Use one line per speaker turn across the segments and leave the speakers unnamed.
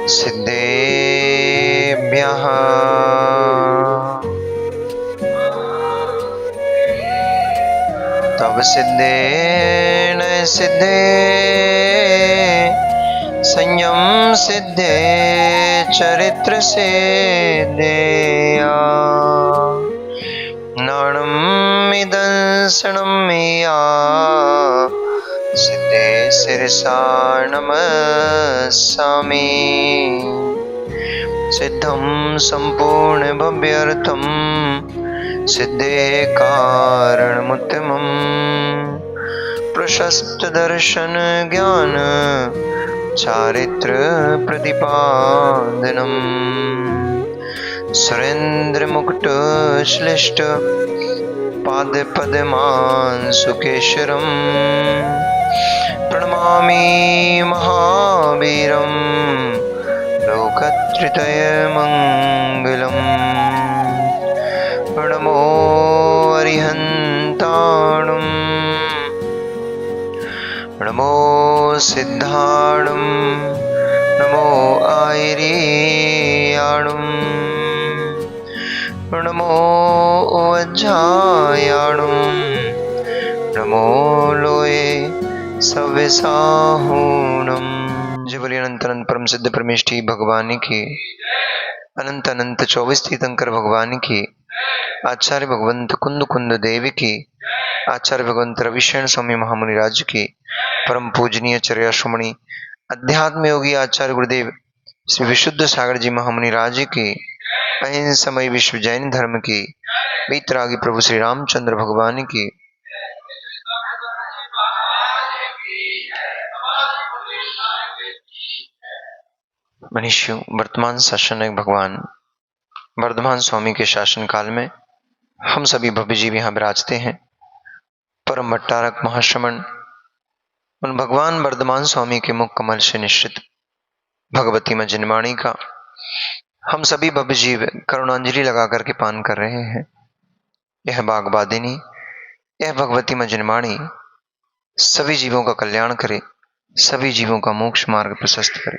सिद्धेभ्यः तव सिद्धेन सिद्धे संयम सिद्धे चरित्र सिद्धेया नाणम् इदंसनं मेया सिद्धे शिरसा नमस्सामि सिद्धं संपूर्ण भव्यर्थं सिद्धे कारणमुत्तमम् प्रशस्त दर्शन ज्ञान चारित्र प्रतिपादनम् सुरेंद्र मुकुट श्लिष्ट पाद पद्मांशुकेशरम् प्रणमामि महावीरम् लोकत्रयमङ्गलम् नमो अरिहन्ताणम् नमो सिद्धाणम् नमो आयर्याणम् नमो वज्रायाणम् नमो लोये सव्यसाहूणम्। जय बोलिए अनंत अनंत परम सिद्ध परमेष्ठी भगवान की, अनंत अनंत 24 तीर्थंकर भगवान की, आचार्य भगवंत कुंद कुंद देवी की, आचार्य भगवंत रविशरण स्वामी महामुनि राज की, परम पूजनीय चर्या श्रोमणी अध्यात्म योगी आचार्य गुरुदेव श्री विशुद्ध सागर जी महामुनि राज की, अहिंसमय विश्व जैन धर्म की, वीतरागी प्रभु श्री रामचंद्र भगवान की, मनुष्यों वर्तमान शासनक भगवान वर्धमान स्वामी के शासन काल में हम सभी भव्य जीव यहाँ विराजते हैं। परम भट्टारक महाश्रमण उन भगवान वर्धमान स्वामी के मुख कमल से निश्चित भगवती मां जिनवाणी का हम सभी भव्य जीव करुणांजलि लगा करके पान कर रहे हैं। यह बागबादिनी, यह भगवती मां जिनवाणी सभी जीवों का कल्याण करे, सभी जीवों का मोक्ष मार्ग प्रशस्त करे।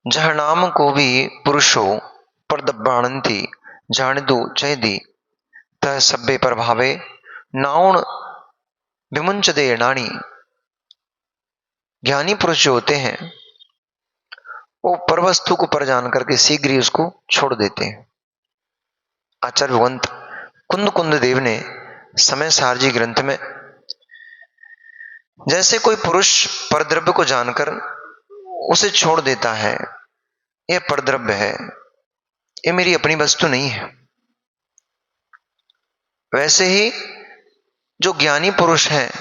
जह नाम को भी पुरुषो परदब्बाणंती जानिदु चैदी तह सभ्य प्रभावे नाउण विमुंच दे नानी। ज्ञानी पुरुष जो होते हैं वो पर वस्तु को पर जान करके शीघ्र ही उसको छोड़ देते हैं। आचार्य भगवंत कुंद कुंद देव ने समय सारजी ग्रंथ में जैसे कोई पुरुष परद्रव्य को जानकर उसे छोड़ देता है, यह परद्रव्य है, ये मेरी अपनी वस्तु नहीं है, वैसे ही जो ज्ञानी पुरुष हैं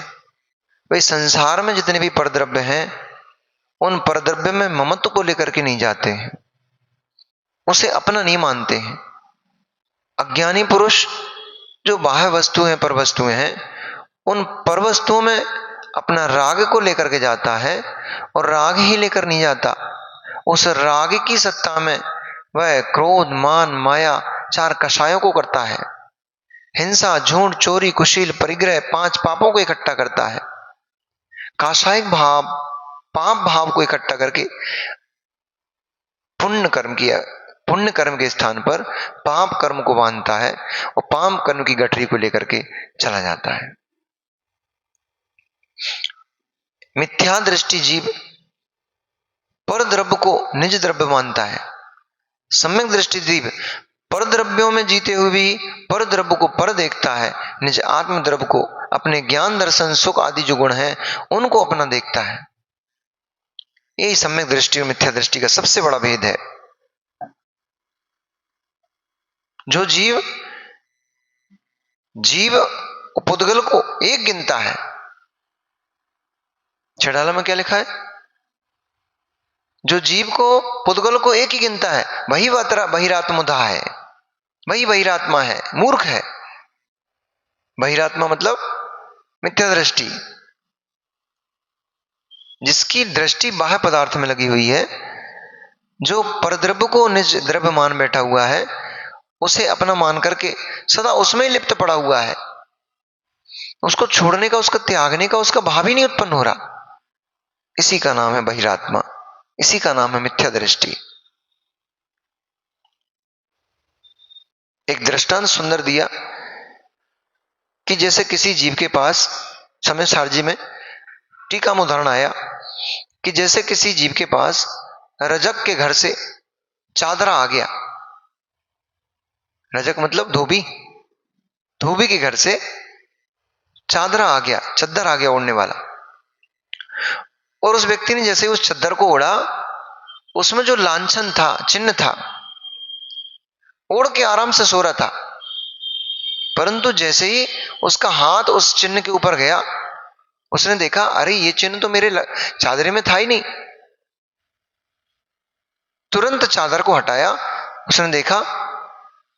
वे संसार में जितने भी परद्रव्य हैं उन परद्रव्य में ममत्व को लेकर के नहीं जाते हैं, उसे अपना नहीं मानते हैं। अज्ञानी पुरुष जो बाह्य वस्तु हैं, पर वस्तुएं हैं, उन पर वस्तुओं में अपना राग को लेकर के जाता है और राग ही लेकर नहीं जाता, उस राग की सत्ता में वह क्रोध मान माया 4 कषायों को करता है, हिंसा झूठ चोरी कुशील परिग्रह 5 पापों को इकट्ठा करता है, काषायिक भाव पाप भाव को इकट्ठा करके पुण्य कर्म के स्थान पर पाप कर्म को बांधता है और पाप कर्म की गठरी को लेकर के चला जाता है। मिथ्या दृष्टि जीव पर द्रव्य को निज द्रव्य मानता है, सम्यक दृष्टि जीव पर द्रव्यों में जीते हुए भी पर द्रव्य को पर देखता है, निज आत्म द्रव्य को अपने ज्ञान दर्शन सुख आदि जो गुण हैं उनको अपना देखता है। यही सम्यक दृष्टि और मिथ्या दृष्टि का सबसे बड़ा भेद है। जो जीव पुद्गल को एक गिनता है, छड़ाला में क्या लिखा है, जो जीव को पुद्गल को एक ही गिनता है वही बहिरात्मधा है, वही बहिरात्मा है, मूर्ख है। बहिरात्मा मतलब मिथ्या दृष्टि, जिसकी दृष्टि बाह्य पदार्थ में लगी हुई है, जो परद्रव्य को निज द्रव्य मान बैठा हुआ है, उसे अपना मान करके सदा उसमें ही लिप्त पड़ा हुआ है, उसको छोड़ने का, उसका त्यागने का उसका भाव ही नहीं उत्पन्न हो रहा। इसी का नाम है बहिरात्मा, इसी का नाम है मिथ्या दृष्टि। एक दृष्टांत सुंदर दिया कि जैसे किसी जीव के पास, समय सारजी में टीका में उदाहरण आया कि जैसे किसी जीव के पास रजक के घर से चादरा आ गया। रजक मतलब धोबी, धोबी के घर से चादरा आ गया, चद्दर आ गया ओढ़ने वाला। और उस व्यक्ति ने जैसे उस चद्दर को ओढ़ा, उसमें जो लांछन था, चिन्ह था, ओढ़ के आराम से सो रहा था। परंतु जैसे ही उसका हाथ उस चिन्ह के ऊपर गया, उसने देखा अरे ये चिन्ह तो मेरे चादरे में था ही नहीं। तुरंत चादर को हटाया, उसने देखा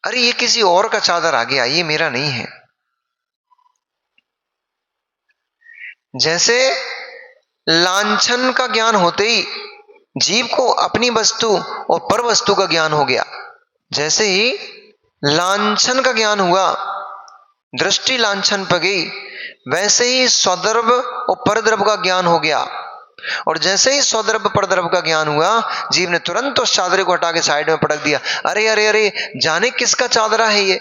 अरे ये किसी और का चादर आ गया, ये मेरा नहीं है। जैसे लांछन का ज्ञान होते ही जीव को अपनी वस्तु और पर वस्तु का ज्ञान हो गया। जैसे ही लांछन का ज्ञान हुआ, दृष्टि लांछन पर गई, वैसे ही स्वद्रव्य और परद्रव्य का ज्ञान हो गया। और जैसे ही स्वद्रव्य परद्रव्य का ज्ञान हुआ, जीव ने तुरंत उस चादरे को हटा के साइड में पटक दिया। अरे अरे अरे, जाने किसका चादरा है ये,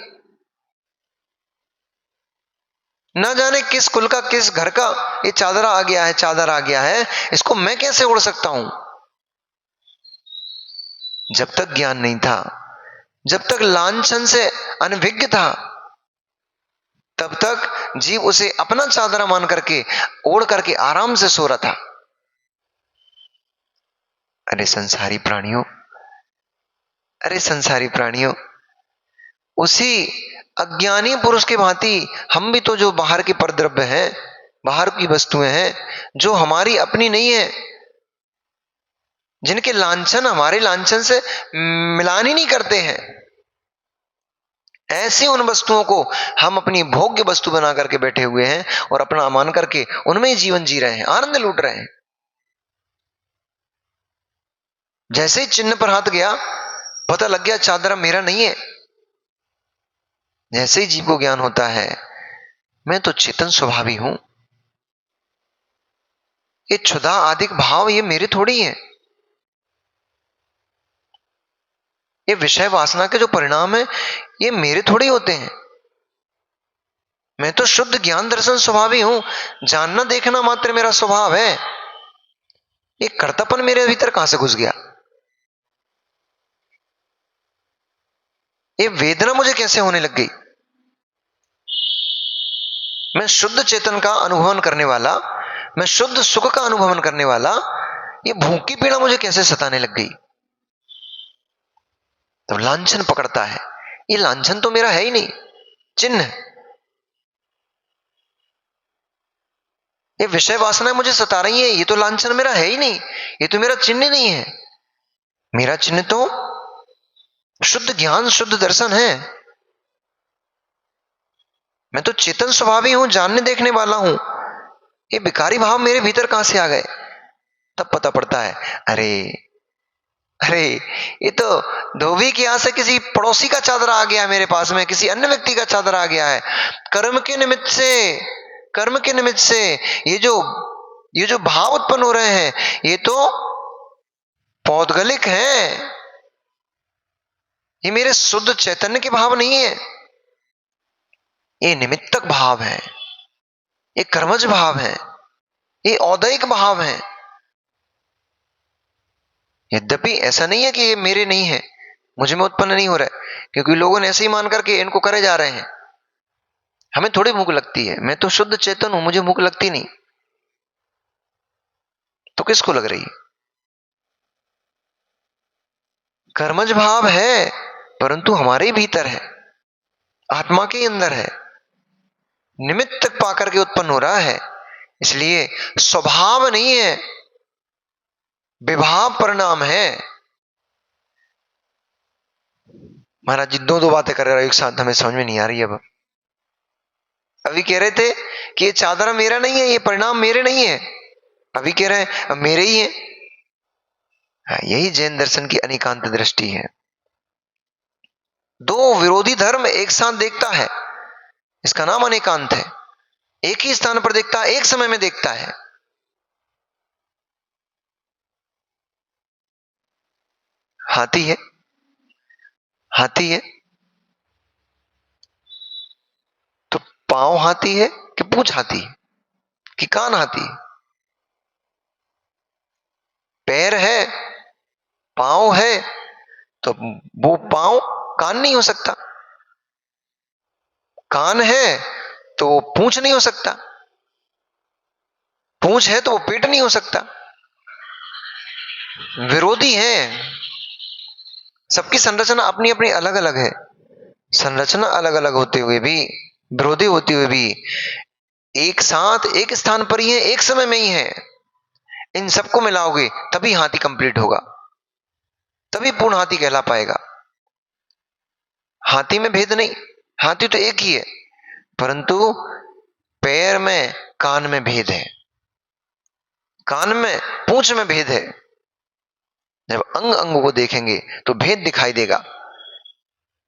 ना जाने किस कुल का, किस घर का ये चादरा आ गया है, चादर आ गया है, इसको मैं कैसे ओढ़ सकता हूं। जब तक ज्ञान नहीं था, जब तक लांछन से अनभिज्ञ था, तब तक जीव उसे अपना चादरा मान करके ओढ़ करके आराम से सो रहा था। अरे संसारी प्राणियों, अरे संसारी प्राणियों, उसी अज्ञानी पुरुष के भांति हम भी तो जो बाहर के परद्रव्य हैं, बाहर की वस्तुएं हैं, जो हमारी अपनी नहीं है, जिनके लांछन हमारे लांछन से मिलान ही नहीं करते हैं, ऐसी उन वस्तुओं को हम अपनी भोग्य वस्तु बना करके बैठे हुए हैं और अपना मान करके उनमें ही जीवन जी रहे हैं, आनंद लूट रहे हैं। जैसे ही चिन्ह पर हाथ गया, पता लग गया चादरा मेरा नहीं है। जैसे ही जीव को ज्ञान होता है मैं तो चेतन स्वभावी हूं, ये क्षुधा आदिक भाव ये मेरे थोड़ी है, ये विषय वासना के जो परिणाम है ये मेरे थोड़ी होते हैं। मैं तो शुद्ध ज्ञान दर्शन स्वभावी हूं, जानना देखना मात्र मेरा स्वभाव है। ये कर्तापन मेरे भीतर कहां से घुस गया, ये वेदना मुझे कैसे होने लग गई। मैं शुद्ध चेतन का अनुभवन करने वाला, मैं शुद्ध सुख का अनुभवन करने वाला, ये भूख की पीड़ा मुझे कैसे सताने लग गई। तो लांछन पकड़ता है, ये लांछन तो मेरा है ही नहीं, चिन्ह। ये विषय वासना मुझे सता रही है, ये तो लांछन मेरा है ही नहीं, ये तो मेरा चिन्ह नहीं है। मेरा चिन्ह तो शुद्ध ज्ञान शुद्ध दर्शन है। मैं तो चेतन स्वभावी हूं, जानने देखने वाला हूं। ये विकारी भाव मेरे भीतर कहां से आ गए। तब पता पड़ता है अरे अरे, ये तो धोबी के यहां से किसी पड़ोसी का चादरा आ गया मेरे पास में, किसी अन्य व्यक्ति का चादरा आ गया है। कर्म के निमित्त से, कर्म के निमित्त से ये जो भाव उत्पन्न हो रहे हैं, ये तो पौद्गलिक हैं, ये मेरे शुद्ध चैतन्य के भाव नहीं है, ये निमित्तक भाव है, ये कर्मज भाव है, ये औदयिक भाव है। यद्यपि ऐसा नहीं है कि ये मेरे नहीं है, मुझे में उत्पन्न नहीं हो रहा है, क्योंकि लोगों ने ऐसे ही मान करके इनको करे जा रहे हैं। हमें थोड़ी भूख लगती है, मैं तो शुद्ध चेतन हूं, मुझे भूख लगती नहीं, तो किसको लग रही। कर्मज भाव है, परंतु हमारे ही भीतर है, आत्मा के अंदर है, निमित्त पाकर के उत्पन्न हो रहा है, इसलिए स्वभाव नहीं है, विभाव परिणाम है। महाराज जी दो बातें कर रहे हो एक साथ, हमें समझ में नहीं आ रही। अब अभी कह रहे थे कि ये चादरा मेरा नहीं है, ये परिणाम मेरे नहीं है, अभी कह रहे हैं मेरे ही है। यही जैन दर्शन की अनिकांत दृष्टि है। दो विरोधी धर्म एक साथ देखता है, इसका नाम अनेकांत है। एक ही स्थान पर देखता है, एक समय में देखता है। हाथी है, हाथी है तो पांव हाथी है कि पूंछ हाथी है कि कान हाथी है? पैर है, पांव है तो वो पांव कान नहीं हो सकता, कान है तो वो पूंछ नहीं हो सकता, पूंछ है तो वो पेट नहीं हो सकता। विरोधी है, सबकी संरचना अपनी अपनी अलग अलग है। संरचना अलग अलग होते हुए भी, विरोधी होते हुए भी एक साथ एक स्थान पर ही है, एक समय में ही है। इन सबको मिलाओगे तभी हाथी कंप्लीट होगा, तभी पूर्ण हाथी कहला पाएगा। हाथी में भेद नहीं, हाथी तो एक ही है, परंतु पैर में कान में भेद है, कान में पूंछ में भेद है। जब अंग अंग को देखेंगे तो भेद दिखाई देगा,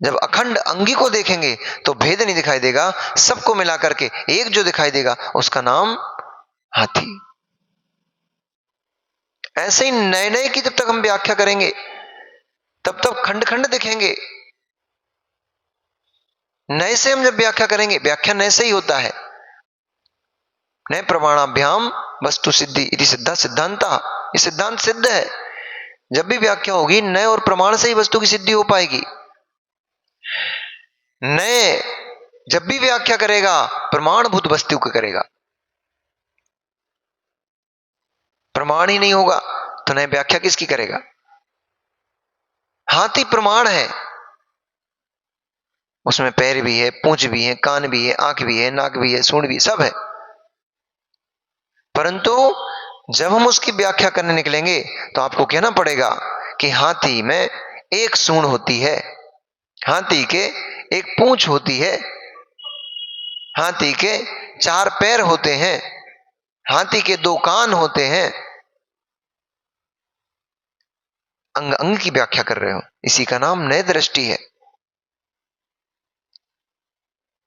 जब अखंड अंगी को देखेंगे तो भेद नहीं दिखाई देगा, सबको मिला करके एक जो दिखाई देगा उसका नाम हाथी। ऐसे ही नए नए की जब तक हम व्याख्या करेंगे तब तक खंड खंड दिखेंगे। नए से हम जब व्याख्या करेंगे, व्याख्या नए से ही होता है। नए प्रमाणाभ्याम वस्तु सिद्धि इति सिद्धा सिद्धांता, ये सिद्धांत सिद्ध है। जब भी व्याख्या होगी नए और प्रमाण से ही वस्तु की सिद्धि हो पाएगी। नए जब भी व्याख्या करेगा प्रमाणभूत वस्तु को करेगा, प्रमाण ही नहीं होगा तो नए व्याख्या किसकी करेगा? हाथी प्रमाण है, उसमें पैर भी है, पूंछ भी है, कान भी है, आंख भी है, नाक भी है, सूंड भी, सब है। परंतु जब हम उसकी व्याख्या करने निकलेंगे तो आपको कहना पड़ेगा कि हाथी में एक सूंड होती है, हाथी के एक पूंछ होती है, हाथी के 4 पैर होते हैं, हाथी के 2 कान होते हैं। अंग अंग की व्याख्या कर रहे हो, इसी का नाम नए दृष्टि है।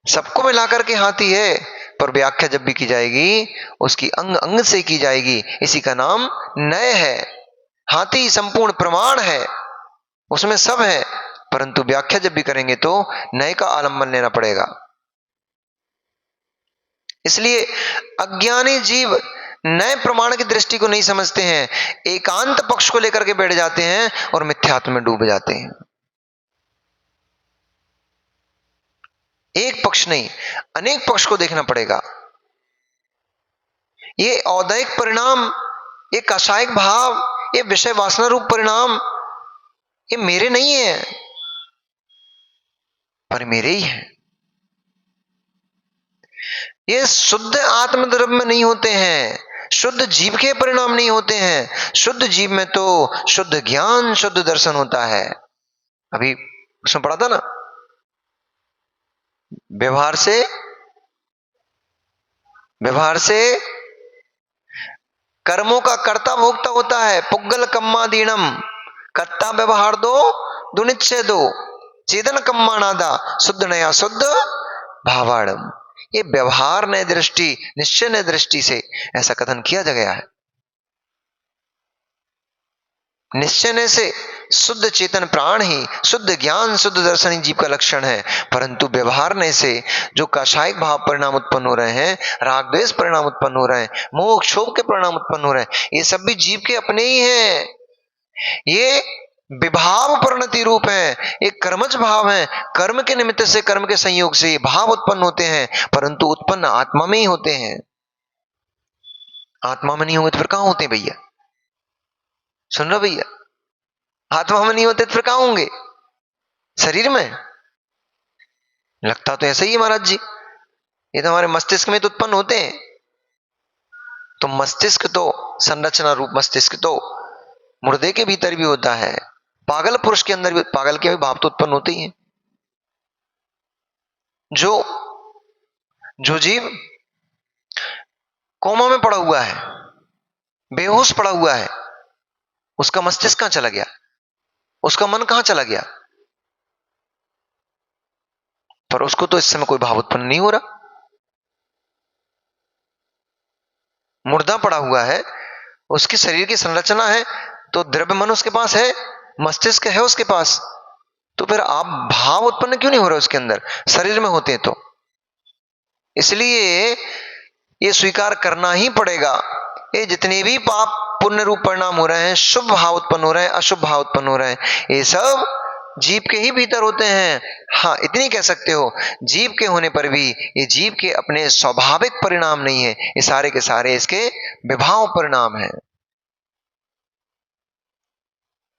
सबको मिलाकर के हाथी है, पर व्याख्या जब भी की जाएगी उसकी अंग अंग से की जाएगी, इसी का नाम नए है। हाथी संपूर्ण प्रमाण है, उसमें सब है, परंतु व्याख्या जब भी करेंगे तो नए का आलंबन लेना पड़ेगा। इसलिए अज्ञानी जीव नए प्रमाण की दृष्टि को नहीं समझते हैं, एकांत पक्ष को लेकर के बैठ जाते हैं और मिथ्यात्व में डूब जाते हैं। एक पक्ष नहीं, अनेक पक्ष को देखना पड़ेगा। ये औदैहिक परिणाम, ये कषायिक भाव, ये विषय वासना रूप परिणाम, ये मेरे नहीं है, पर मेरे ही है। ये शुद्ध आत्मद्रव्य में नहीं होते हैं, शुद्ध जीव के परिणाम नहीं होते हैं। शुद्ध जीव में तो शुद्ध ज्ञान, शुद्ध दर्शन होता है। अभी उसमें पढ़ा था ना, व्यवहार से कर्मों का कर्ता भोक्ता होता है। पुग्गल कम्मादीनम कर्ता व्यवहार दो दुनिच्छे दो चेतन कम्मा नादा शुद्ध नया शुद्ध भावाड़म। ये व्यवहार नए दृष्टि, निश्चय नए दृष्टि से ऐसा कथन किया गया है। निश्चय ने से शुद्ध चेतन प्राण ही, शुद्ध ज्ञान, शुद्ध दर्शन ही जीव का लक्षण है। परंतु व्यवहार ने से जो काषायिक भाव परिणाम उत्पन्न हो रहे हैं, राग द्वेष परिणाम उत्पन्न हो रहे हैं, मोह क्षोभ के परिणाम उत्पन्न हो रहे हैं, ये सब भी जीव के अपने ही हैं। ये विभाव परिणति रूप है, एक कर्मज भाव है। कर्म के निमित्त से, कर्म के संयोग से ये भाव उत्पन्न होते हैं, परंतु उत्पन्न आत्मा में ही होते हैं। आत्मा में नहीं होंगे तो फिर कहां होते हैं भैया? सुन रहे भैया? आत्मा में नहीं होते तो फिर कहां होंगे? शरीर में? लगता तो ऐसा ही है महाराज जी, ये तो हमारे मस्तिष्क में तो उत्पन्न होते हैं। तो मस्तिष्क तो, संरचना रूप मस्तिष्क तो मुर्दे के भीतर भी होता है, पागल पुरुष के अंदर भी, पागल के भी भाव तो उत्पन्न होते ही हैं। जो जीव कोमा में पड़ा हुआ है, बेहोश पड़ा हुआ है, उसका मस्तिष्क कहां चला गया? उसका मन कहां चला गया? पर उसको तो इस समय कोई भाव उत्पन्न नहीं हो रहा। मुर्दा पड़ा हुआ है, उसकी शरीर की संरचना है तो द्रव्य मन उसके पास है, मस्तिष्क है उसके पास, तो फिर आप भाव उत्पन्न क्यों नहीं हो रहे उसके अंदर, शरीर में होते हैं तो। इसलिए ये स्वीकार करना ही पड़ेगा, ये जितने भी पाप पुण्य रूप परिणाम हो रहे हैं, शुभ भाव उत्पन्न हो रहे हैं, अशुभ भाव उत्पन्न हो रहे हैं, ये सब जीव के ही भीतर होते हैं। हाँ, इतनी कह सकते हो, जीव के होने पर भी ये जीव के अपने स्वाभाविक परिणाम नहीं है, ये सारे के सारे इसके विभाव परिणाम है।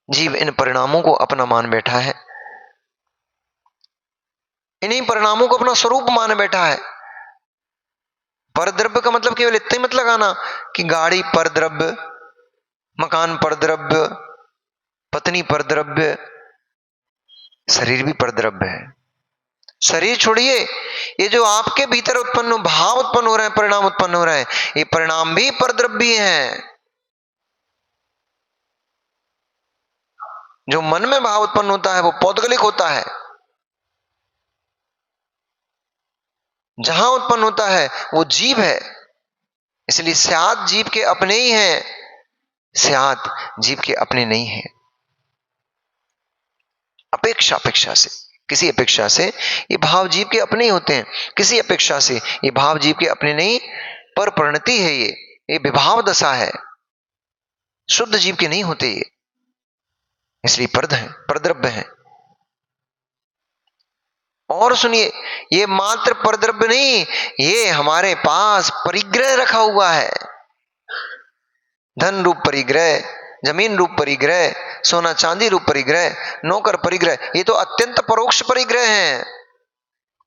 जीव इन परिणामों को अपना मान बैठा है, इन्हीं परिणामों को अपना स्वरूप मान बैठा है। परद्रव्य का मतलब केवल इतना ही मत लगाना कि गाड़ी परद्रव्य, मकान परद्रव्य, पत्नी परद्रव्य, शरीर भी परद्रव्य है। शरीर छोड़िए, ये जो आपके भीतर उत्पन्न भाव उत्पन्न हो रहे हैं, परिणाम उत्पन्न हो रहे हैं, ये परिणाम भी परद्रव्य हैं। जो मन में भाव उत्पन्न होता है वो पौद्गलिक होता है, जहां उत्पन्न होता है वो जीव है। इसलिए स्यात् जीव के अपने ही हैं, स्यात् जीव के अपने नहीं है। अपेक्षा से, किसी अपेक्षा से ये भाव जीव के अपने ही होते हैं, किसी अपेक्षा से ये भाव जीव के अपने नहीं, पर परिणति है, ये विभाव दशा है, शुद्ध जीव के नहीं होते ये, इसलिए परद है, परद्रव्य है। और सुनिए, ये मात्र परद्रव्य नहीं, ये हमारे पास परिग्रह रखा हुआ है, धन रूप परिग्रह, जमीन रूप परिग्रह, सोना चांदी रूप परिग्रह, नौकर परिग्रह, ये तो अत्यंत परोक्ष परिग्रह हैं।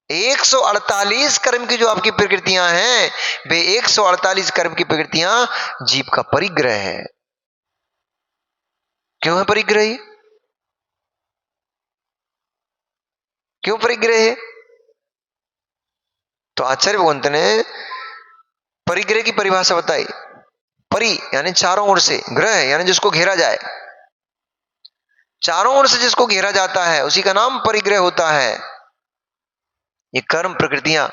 148 कर्म की जो आपकी प्रकृतियां हैं, वे 148 कर्म की प्रकृतियां जीव का परिग्रह है। क्यों है परिग्रह? क्यों परिग्रह है? तो आचार्य भगवंत ने परिग्रह की परिभाषा बताई। परि यानी चारों ओर से, ग्रह यानी जिसको घेरा जाए, चारों ओर से जिसको घेरा जाता है उसी का नाम परिग्रह होता है। ये कर्म प्रकृतियां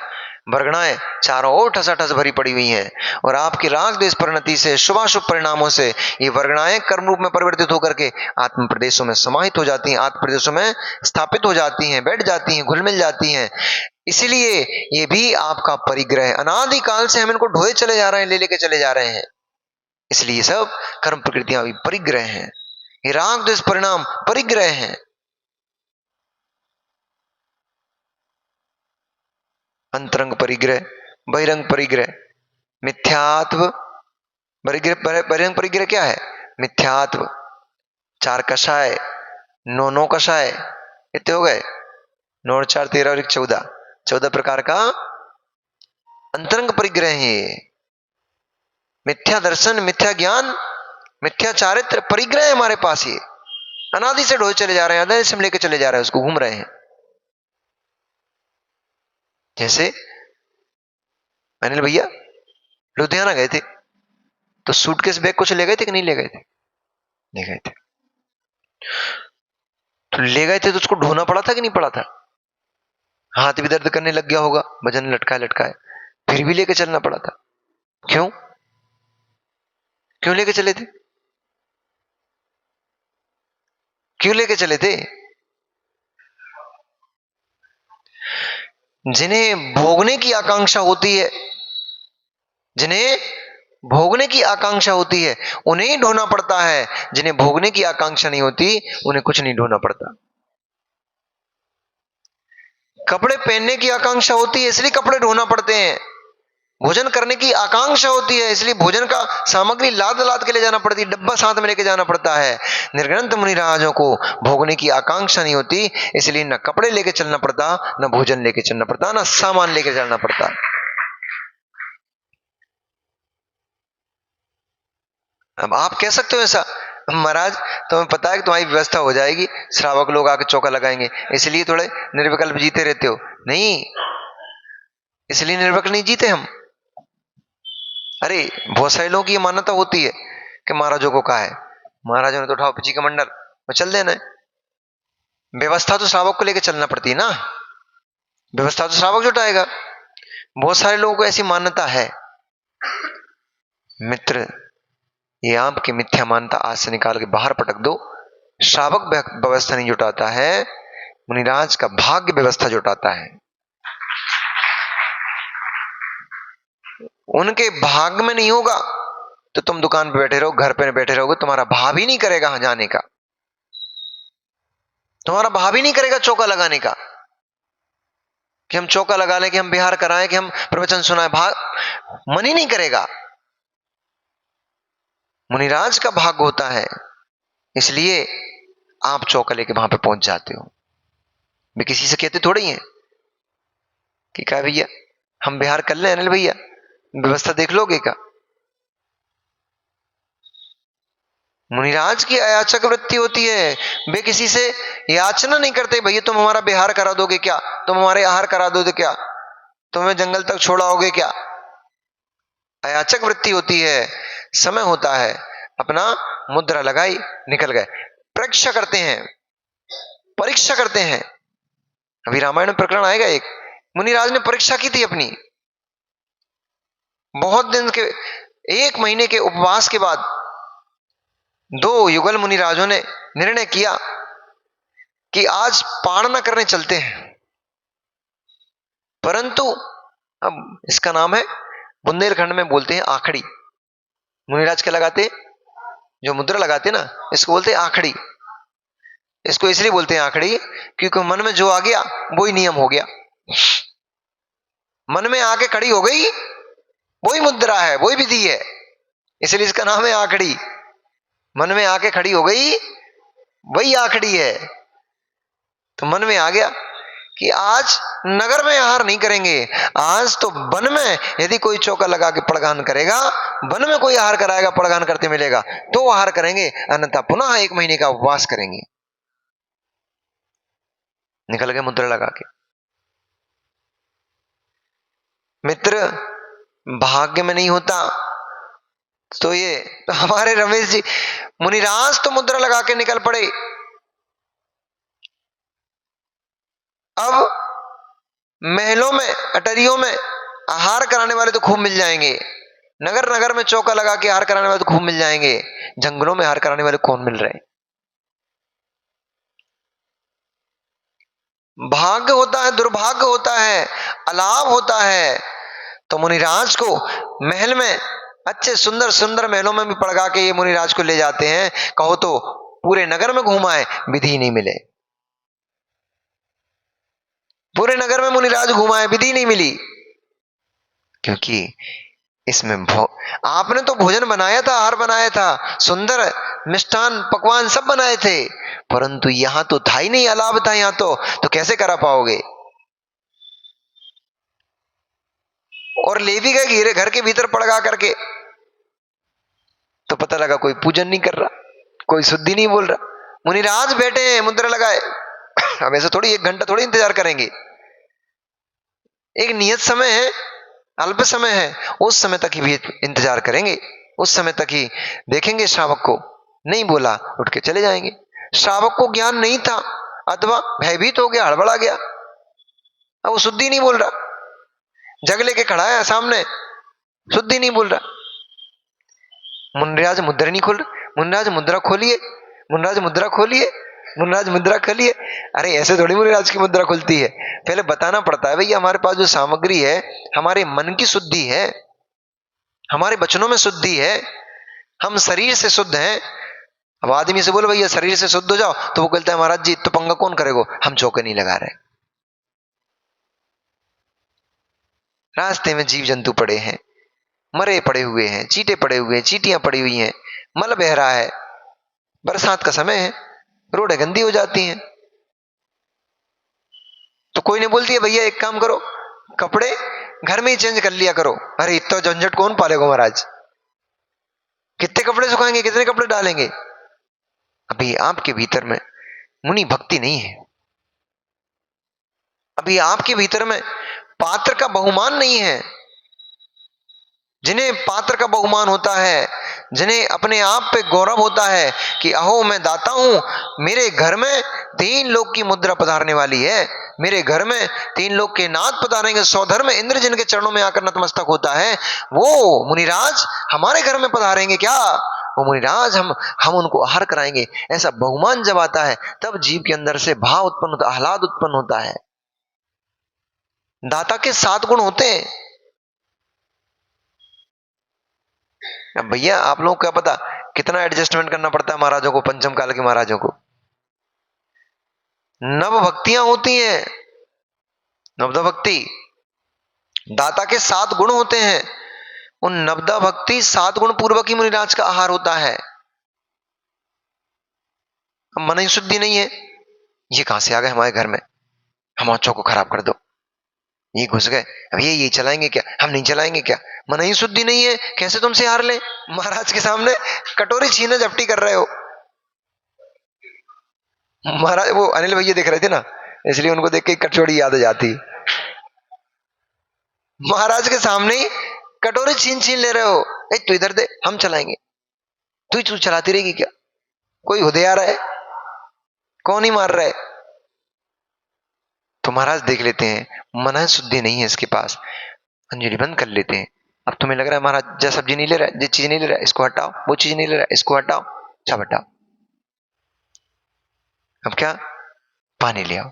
वर्गणाएं चारों ओर ठसाठस भरी पड़ी हुई हैं, और आपकी राग देश परिणति से, शुभाशुभ परिणामों से ये वर्गणाएं कर्म रूप में परिवर्तित होकर के आत्म प्रदेशों में समाहित हो जाती हैं, आत्म प्रदेशों में स्थापित हो जाती हैं, बैठ जाती हैं, घुल मिल जाती हैं। इसलिए ये भी आपका परिग्रह, अनादिकाल से हम इनको ढोए चले जा रहे हैं, ले लेके चले जा रहे हैं, इसलिए सब कर्म प्रकृतियां भी परिग्रह हैं, ये राग द्वेष परिणाम परिग्रह हैं। अंतरंग परिग्रह, बहिरंग परिग्रह, मिथ्यात्व परिग्रह। बहिरंग परिग्रह क्या है? मिथ्यात्व, 4 कषाय, 9 कषाय, इतने हो गए, 9 और 4 13 और 1 14 प्रकार का अंतरंग परिग्रह है। मिथ्या दर्शन, मिथ्या ज्ञान, मिथ्या चारित्र परिग्रह है हमारे पास, ये अनादि से ढोए चले जा रहे हैं, अनादि से हम लेके चले जा रहे हैं, उसको घूम रहे हैं। जैसे अनिल भैया लुधियाना गए थे, तो सूटकेस बैग कुछ ले गए थे कि नहीं ले गए थे? ले गए थे। तो ले गए थे तो उसको ढोना पड़ा था कि नहीं पड़ा था? हाथ भी दर्द करने लग गया होगा, वजन लटकाए लटकाए, फिर भी लेके चलना पड़ा था। क्यों? क्यों लेके चले थे? क्यों लेके चले थे? जिन्हें भोगने की आकांक्षा होती है, जिन्हें भोगने की आकांक्षा होती है उन्हें ही ढोना पड़ता है, जिन्हें भोगने की आकांक्षा नहीं होती उन्हें कुछ नहीं ढोना पड़ता। कपड़े पहनने की आकांक्षा होती है इसलिए कपड़े ढोना पड़ते हैं, भोजन करने की आकांक्षा होती है इसलिए भोजन का सामग्री लाद लाद के ले जाना पड़ती है, डब्बा साथ में लेके जाना पड़ता है। निर्ग्रंथ मुनि राजों को भोगने की आकांक्षा नहीं होती, इसलिए न कपड़े लेके चलना पड़ता, न भोजन लेके चलना पड़ता, न सामान लेके चलना पड़ता। अब आप कह सकते हो ऐसा, महाराज तुम्हें पता है कि तुम्हारी व्यवस्था हो जाएगी, श्रावक लोग आके चौका लगाएंगे, इसलिए थोड़े निर्विकल्प जीते रहते हो। नहीं, इसलिए निर्विकल्प नहीं जीते हम। अरे बहुत सारे लोगों की ये मान्यता होती है कि महाराजों को कहा है, महाराजों ने तो उठाओ पिची का मंडल और चल देना है। व्यवस्था तो श्रावक को लेकर चलना पड़ती है ना, व्यवस्था तो श्रावक जुटाएगा। बहुत सारे लोगों को ऐसी मान्यता है। मित्र, ये आपकी मिथ्या मान्यता आज से निकाल के बाहर पटक दो, श्रावक व्यवस्था नहीं जुटाता है, मुनिराज का भाग्य व्यवस्था जुटाता है। उनके भाग्य में नहीं होगा तो तुम दुकान पे बैठे रहो, घर पे बैठे रहोगे, तुम्हारा भाव ही नहीं करेगा वहां जाने का, तुम्हारा भाव ही नहीं करेगा चौका लगाने का, कि हम चौका लगा लें, कि हम बिहार कराएं, कि हम प्रवचन सुनाएं, भाग मन ही नहीं करेगा। मुनिराज का भाग होता है, इसलिए आप चौका लेके वहां पे पहुंच जाते हो। वे किसी से कहते थोड़ी हैं कि क्या भैया हम बिहार कर लें, अनिल भैया व्यवस्था देख लोगे क्या। मुनिराज की अयाचक वृत्ति होती है, वे किसी से याचना नहीं करते, भैया तुम हमारा बिहार करा दोगे क्या, तुम हमारे आहार करा दोगे क्या, तुम्हें जंगल तक छोड़ाओगे क्या। अयाचक वृत्ति होती है, समय होता है, अपना मुद्रा लगाई निकल गए। परीक्षा करते हैं, परीक्षा करते हैं। अभी रामायण में प्रकरण आएगा एक, मुनिराज ने परीक्षा की थी अपनी, बहुत दिन के 1 महीने के उपवास के बाद 2 युगल मुनिराजों ने निर्णय किया कि आज पारणा करने चलते हैं। परंतु अब इसका नाम है, बुंदेलखंड में बोलते हैं आखड़ी। मुनिराज क्या लगाते, जो मुद्रा लगाते ना, इसको बोलते हैं आखड़ी। इसको इसलिए बोलते हैं आखड़ी क्योंकि मन में जो आ गया वही नियम हो गया, मन में आके खड़ी हो गई वही मुद्रा है, वही विधि है, इसलिए इसका नाम है आखड़ी। मन में आके खड़ी हो गई वही आखड़ी है। तो मन में आ गया कि आज नगर में आहार नहीं करेंगे, आज तो वन में यदि कोई चौका लगा के पड़गान करेगा, वन में कोई आहार कराएगा, पड़गान करते मिलेगा तो आहार करेंगे, अन्यथा पुनः 1 महीने का उपवास करेंगे। निकल गए मुद्रा लगा के। मित्र भाग्य में नहीं होता तो ये हमारे रमेश जी मुनिराज तो मुद्रा लगा के निकल पड़े। अब महलों में अटरियों में आहार कराने वाले तो खूब मिल जाएंगे, नगर नगर में चौका लगा के आहार कराने वाले तो खूब मिल जाएंगे, जंगलों में आहार कराने वाले कौन मिल रहे हैं। भाग्य होता है, दुर्भाग्य होता है, अलाभ होता है। तो मुनिराज को महल में, अच्छे सुंदर सुंदर महलों में भी पड़गा के ये मुनिराज को ले जाते हैं, कहो तो पूरे नगर में घुमाए, विधि नहीं मिले। पूरे नगर में मुनिराज घुमाए, विधि नहीं मिली, क्योंकि इसमें आपने तो भोजन बनाया था, आहार बनाया था, सुंदर मिष्ठान पकवान सब बनाए थे, परंतु यहां तो था ही नहीं, अलाभ था यहां तो कैसे करा पाओगे। और ले भी गए घेरे घर के भीतर पड़गा करके, तो पता लगा कोई पूजन नहीं कर रहा, कोई शुद्धि नहीं बोल रहा, मुनिराज बैठे हैं मुद्रा लगाए। अब ऐसे थोड़ी 1 घंटा थोड़ी इंतजार करेंगे, एक नियत समय है, अल्प समय है, उस समय तक ही भी इंतजार करेंगे, उस समय तक ही देखेंगे। श्रावक को नहीं बोला उठ के चले जाएंगे। श्रावक को ज्ञान नहीं था अथवा भयभीत हो गया, हड़बड़ा गया, अब वो शुद्धि नहीं बोल रहा, जग लेके खड़ा है सामने, शुद्धि नहीं बोल रहा। मुनिराज मुद्रा नहीं खोल रहे, मुनिराज मुद्रा खोलिए, मुनिराज मुद्रा खोलिए, मुनिराज मुद्रा खोलिए। अरे ऐसे थोड़ी मुनिराज की मुद्रा खुलती है, पहले बताना पड़ता है भैया हमारे पास जो सामग्री है, हमारे मन की शुद्धि है, हमारे वचनों में शुद्धि है, हम शरीर से शुद्ध हैं। अब आदमी से बोलो भैया शरीर से शुद्ध हो जाओ, तो वो कहता है महाराज जी तो पंगा कौन करेगा, हम चौके नहीं लगा रहे। रास्ते में जीव जंतु पड़े हैं, मरे पड़े हुए हैं, चींटे पड़े हुए हैं, चींटियां पड़ी हुई हैं, मल बह रहा है, बरसात का समय है, रोडें गंदी हो जाती हैं, तो कोई ने बोल दिया भैया एक काम करो, कपड़े घर में ही चेंज कर लिया करो। अरे इतना झंझट कौन पालेगा महाराज, कितने कपड़े सुखाएंगे, कितने कपड़े डालेंगे। अभी आपके भीतर में मुनि भक्ति नहीं है, अभी आपके भीतर में पात्र का बहुमान नहीं है। जिन्हें पात्र का बहुमान होता है, जिन्हें अपने आप पे गौरव होता है कि अहो मैं दाता हूं, मेरे घर में 3 लोक की मुद्रा पधारने वाली है, मेरे घर में 3 लोक के नाथ पधारेंगे, सौधर्म इंद्र जिनके चरणों में आकर नतमस्तक होता है, वो मुनिराज हमारे घर में पधारेंगे क्या, वो मुनिराज हम उनको आहार कराएंगे। ऐसा बहुमान जब आता है तब जीव के अंदर से भाव उत्पन्न होता है, आह्लाद उत्पन्न होता है। दाता के 7 गुण होते हैं। अब भैया आप लोगों को क्या पता कितना एडजस्टमेंट करना पड़ता है महाराजों को, पंचम काल के महाराजों को। नव भक्तियां होती हैं, नवदा भक्ति, दाता के 7 गुण होते हैं। उन नवदा भक्ति 7 गुण पूर्वक ही मुनिराज का आहार होता है। अब मन ही शुद्धि नहीं है, ये कहां से आ गए हमारे घर में, हम औचों को खराब कर दो, ये घुस गए, अब ये चलाएंगे क्या, हम नहीं चलाएंगे क्या। मन ही शुद्धि नहीं है, कैसे तुमसे हार ले। महाराज के सामने कटोरी छीने झपटी कर रहे हो। महाराज वो अनिल भैया देख रहे थे ना, इसलिए उनको देख के कटोरी याद आ जाती। महाराज के सामने ही कटोरी छीन छीन ले रहे हो, तू इधर दे, हम चलाएंगे, तू चलाती रहेगी क्या, कोई हुदे आ रहा है, कौन ही मार रहा है। तो महाराज देख लेते हैं मन शुद्धि नहीं है इसके पास, अंजलि बंद कर लेते हैं। अब तुम्हें लग रहा है महाराज जो सब्जी नहीं ले रहा है, जो चीज नहीं ले रहा है इसको हटाओ, वो चीज नहीं ले रहा है इसको हटाओ, सब हटाओ। अब क्या, पानी ले आओ।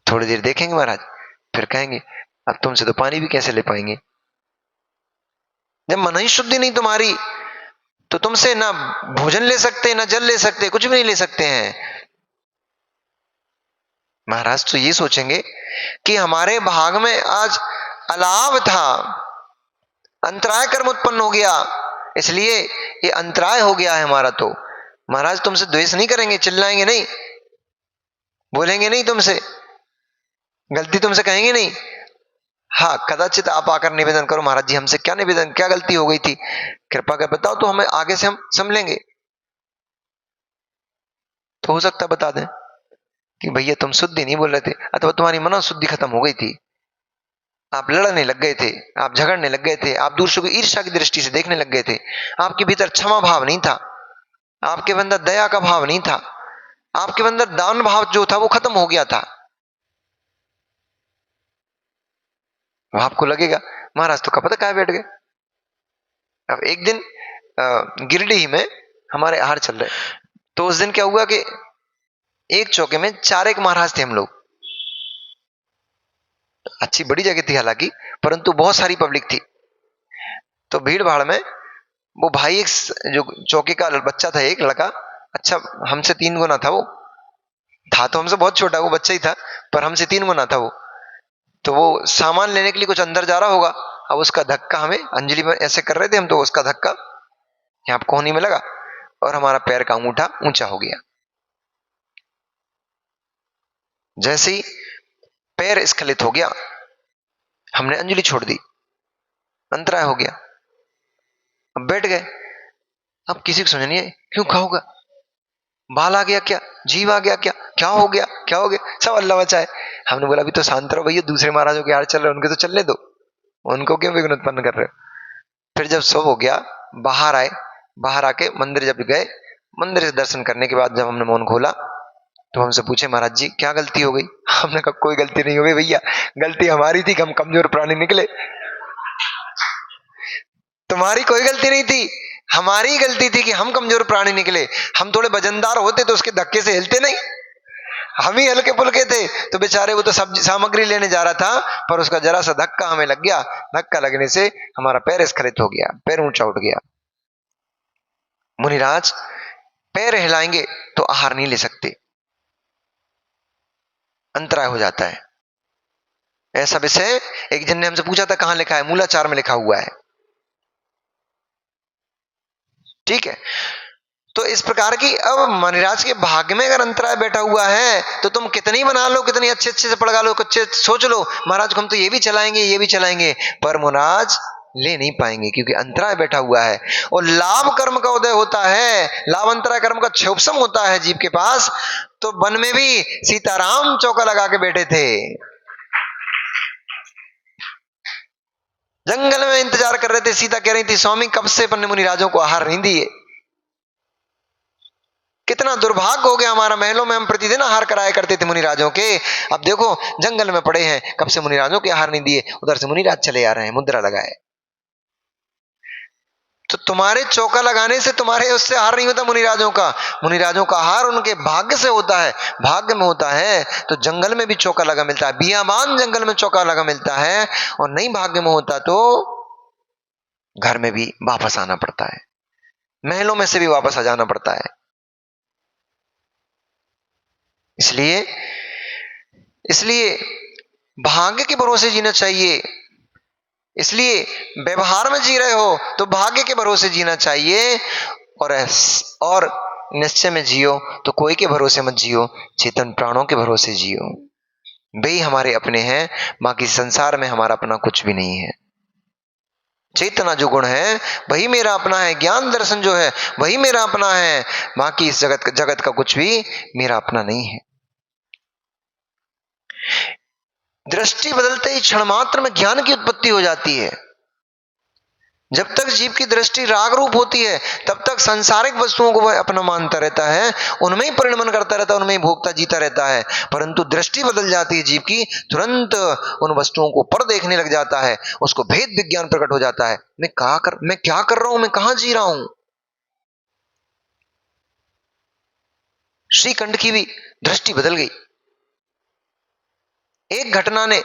थोड़ी देर देखेंगे महाराज, फिर कहेंगे अब तुमसे तो पानी भी कैसे ले पाएंगे। जब मन ही शुद्धि नहीं तुम्हारी तो तुमसे ना भोजन ले सकते, ना जल ले सकते, कुछ भी नहीं ले सकते हैं। महाराज तो ये सोचेंगे कि हमारे भाग में आज अलाभ था, अंतराय कर्म उत्पन्न हो गया, इसलिए ये अंतराय हो गया है हमारा। तो महाराज तुमसे द्वेष नहीं करेंगे, चिल्लाएंगे नहीं, बोलेंगे नहीं तुमसे, गलती तुमसे कहेंगे नहीं। हाँ कदाचित आप आकर निवेदन करो, महाराज जी हमसे क्या निवेदन, क्या गलती हो गई थी, कृपा कर बताओ, तो हमें आगे से हम संभलेंगे। तो हो सकता बता दें कि भैया तुम शुद्धि नहीं बोल रहे थे, अथवा तुम्हारी मनोशुद्धि खत्म हो गई थी, आप लड़ने लग गए थे, आप झगड़ने लग गए थे, आप दूसरों को ईर्ष्या की दृष्टि से देखने लग गए थे, आपके भीतर क्षमा भाव नहीं था, आपके अंदर दया का भाव नहीं था, आपके अंदर दान भाव जो था वो खत्म हो गया था। आपको लगेगा महाराज तो कब तक आए बैठ गए। अब एक दिन गिरिडीह में हमारे आहार चल रहे, तो उस दिन क्या हुआ कि एक चौके में 4 एक महाराज थे हम लोग, अच्छी बड़ी जगह थी हालांकि, परंतु बहुत सारी पब्लिक थी। तो भीड़ भाड़ में वो भाई एक जो चौके का बच्चा था, एक लड़का, अच्छा हमसे 3 गुना था, वो था तो हमसे बहुत छोटा, वो बच्चा ही था, पर हमसे 3 गुना था वो। तो वो सामान लेने के लिए कुछ अंदर जा रहा होगा, अब उसका धक्का, हमें अंजलि में ऐसे कर रहे थे हम, तो उसका धक्का यहाँ कोहनी में लगा और हमारा पैर का अंगूठा ऊंचा हो गया। जैसे ही पैर स्खलित हो गया, हमने अंजलि छोड़ दी, अंतराय हो गया, अब बैठ गए। अब किसी को समझ नहीं है क्यों, क्या होगा, बाल आ गया क्या, जीव आ गया क्या, क्या हो गया, क्या हो गया, सब अल्लाह बचाए। हमने बोला अभी तो शांत रहो भैया, दूसरे महाराजों के हार चल रहे, उनके तो चलने दो, उनको क्यों विघ्न उत्पन्न कर रहे हो। फिर जब सब हो गया, बाहर आए, बाहर आके मंदिर जब गए, मंदिर से दर्शन करने के बाद जब हमने मौन खोला तो हमसे पूछे महाराज जी क्या गलती हो गई। हमने कहा कोई गलती नहीं हो गई भैया, गलती हमारी थी कि हम कमजोर प्राणी निकले, तुम्हारी कोई गलती नहीं थी, हमारी गलती थी कि हम कमजोर प्राणी निकले। हम थोड़े वजनदार होते तो उसके धक्के से हिलते नहीं, हम ही हल्के फुल्के थे। तो बेचारे वो तो सब्जी सामग्री लेने जा रहा था, पर उसका जरा सा धक्का हमें लग गया, धक्का लगने से हमारा पैर स्खलित हो गया, पैर ऊंचा उठ गया। मुनिराज पैर हिलाएंगे तो आहार नहीं ले सकते, अंतराय हो जाता है। ऐसा विषय एक जन ने हमसे पूछा था, कहां लिखा है, मूलाचार में लिखा हुआ है, ठीक है। तो इस प्रकार की अब मुनिराज के भाग्य में अगर अंतराय बैठा हुआ है तो तुम कितनी बना लो, कितनी अच्छे अच्छे से पढ़ा लो, अच्छे सोच लो महाराज को हम तो ये भी चलाएंगे, ये भी चलाएंगे, पर मुनिराज ले नहीं पाएंगे क्योंकि अंतराय बैठा हुआ है। और लाभ कर्म का उदय होता है, लाभ अंतराय कर्म का क्षोभसम होता है जीव के पास। तो वन में भी सीताराम चौका लगा के बैठे थे, जंगल में इंतजार कर रहे थे। सीता कह रही थी स्वामी कब से अपन ने मुनिराजों को आहार नहीं दिए, कितना दुर्भाग्य हो गया हमारा, महलों में हम प्रतिदिन आहार कराया करते थे मुनिराजों के, अब देखो जंगल में पड़े हैं, कब से मुनिराजों के आहार नहीं दिए। उधर से मुनिराज चले आ रहे हैं मुद्रा लगाए। तो तुम्हारे चौका लगाने से तुम्हारे उससे हार नहीं होता मुनिराजों का। मुनिराजों का हार उनके भाग्य से होता है, भाग्य में होता है। तो जंगल में भी चौका लगा मिलता है, बियाबान जंगल में चौका लगा मिलता है, और नहीं भाग्य में होता तो घर में भी वापस आना पड़ता है, महलों में से भी वापस आ जाना पड़ता है। इसलिए इसलिए भाग्य के भरोसे जीना चाहिए। इसलिए व्यवहार में जी रहे हो तो भाग्य के भरोसे जीना चाहिए, और निश्चय में जियो तो कोई के भरोसे मत जियो, चेतन प्राणों के भरोसे जियो। वे ही हमारे अपने हैं, बाकी संसार में हमारा अपना कुछ भी नहीं है। चेतना जो गुण है वही मेरा अपना है, ज्ञान दर्शन जो है वही मेरा अपना है, बाकी इस जगत का कुछ भी मेरा अपना नहीं है। दृष्टि बदलते ही क्षण मात्र में ज्ञान की उत्पत्ति हो जाती है। जब तक जीव की दृष्टि राग रूप होती है तब तक सांसारिक वस्तुओं को वह अपना मानता रहता है, उनमें ही परिणमन करता रहता है, उनमें ही भोगता जीता रहता है। परंतु दृष्टि बदल जाती है जीव की, तुरंत उन वस्तुओं को पर देखने लग जाता है, उसको भेद विज्ञान प्रकट हो जाता है। मैं क्या कर रहा हूं, मैं कहां जी रहा हूं। श्रीकंठ की भी दृष्टि बदल गई। एक घटना ने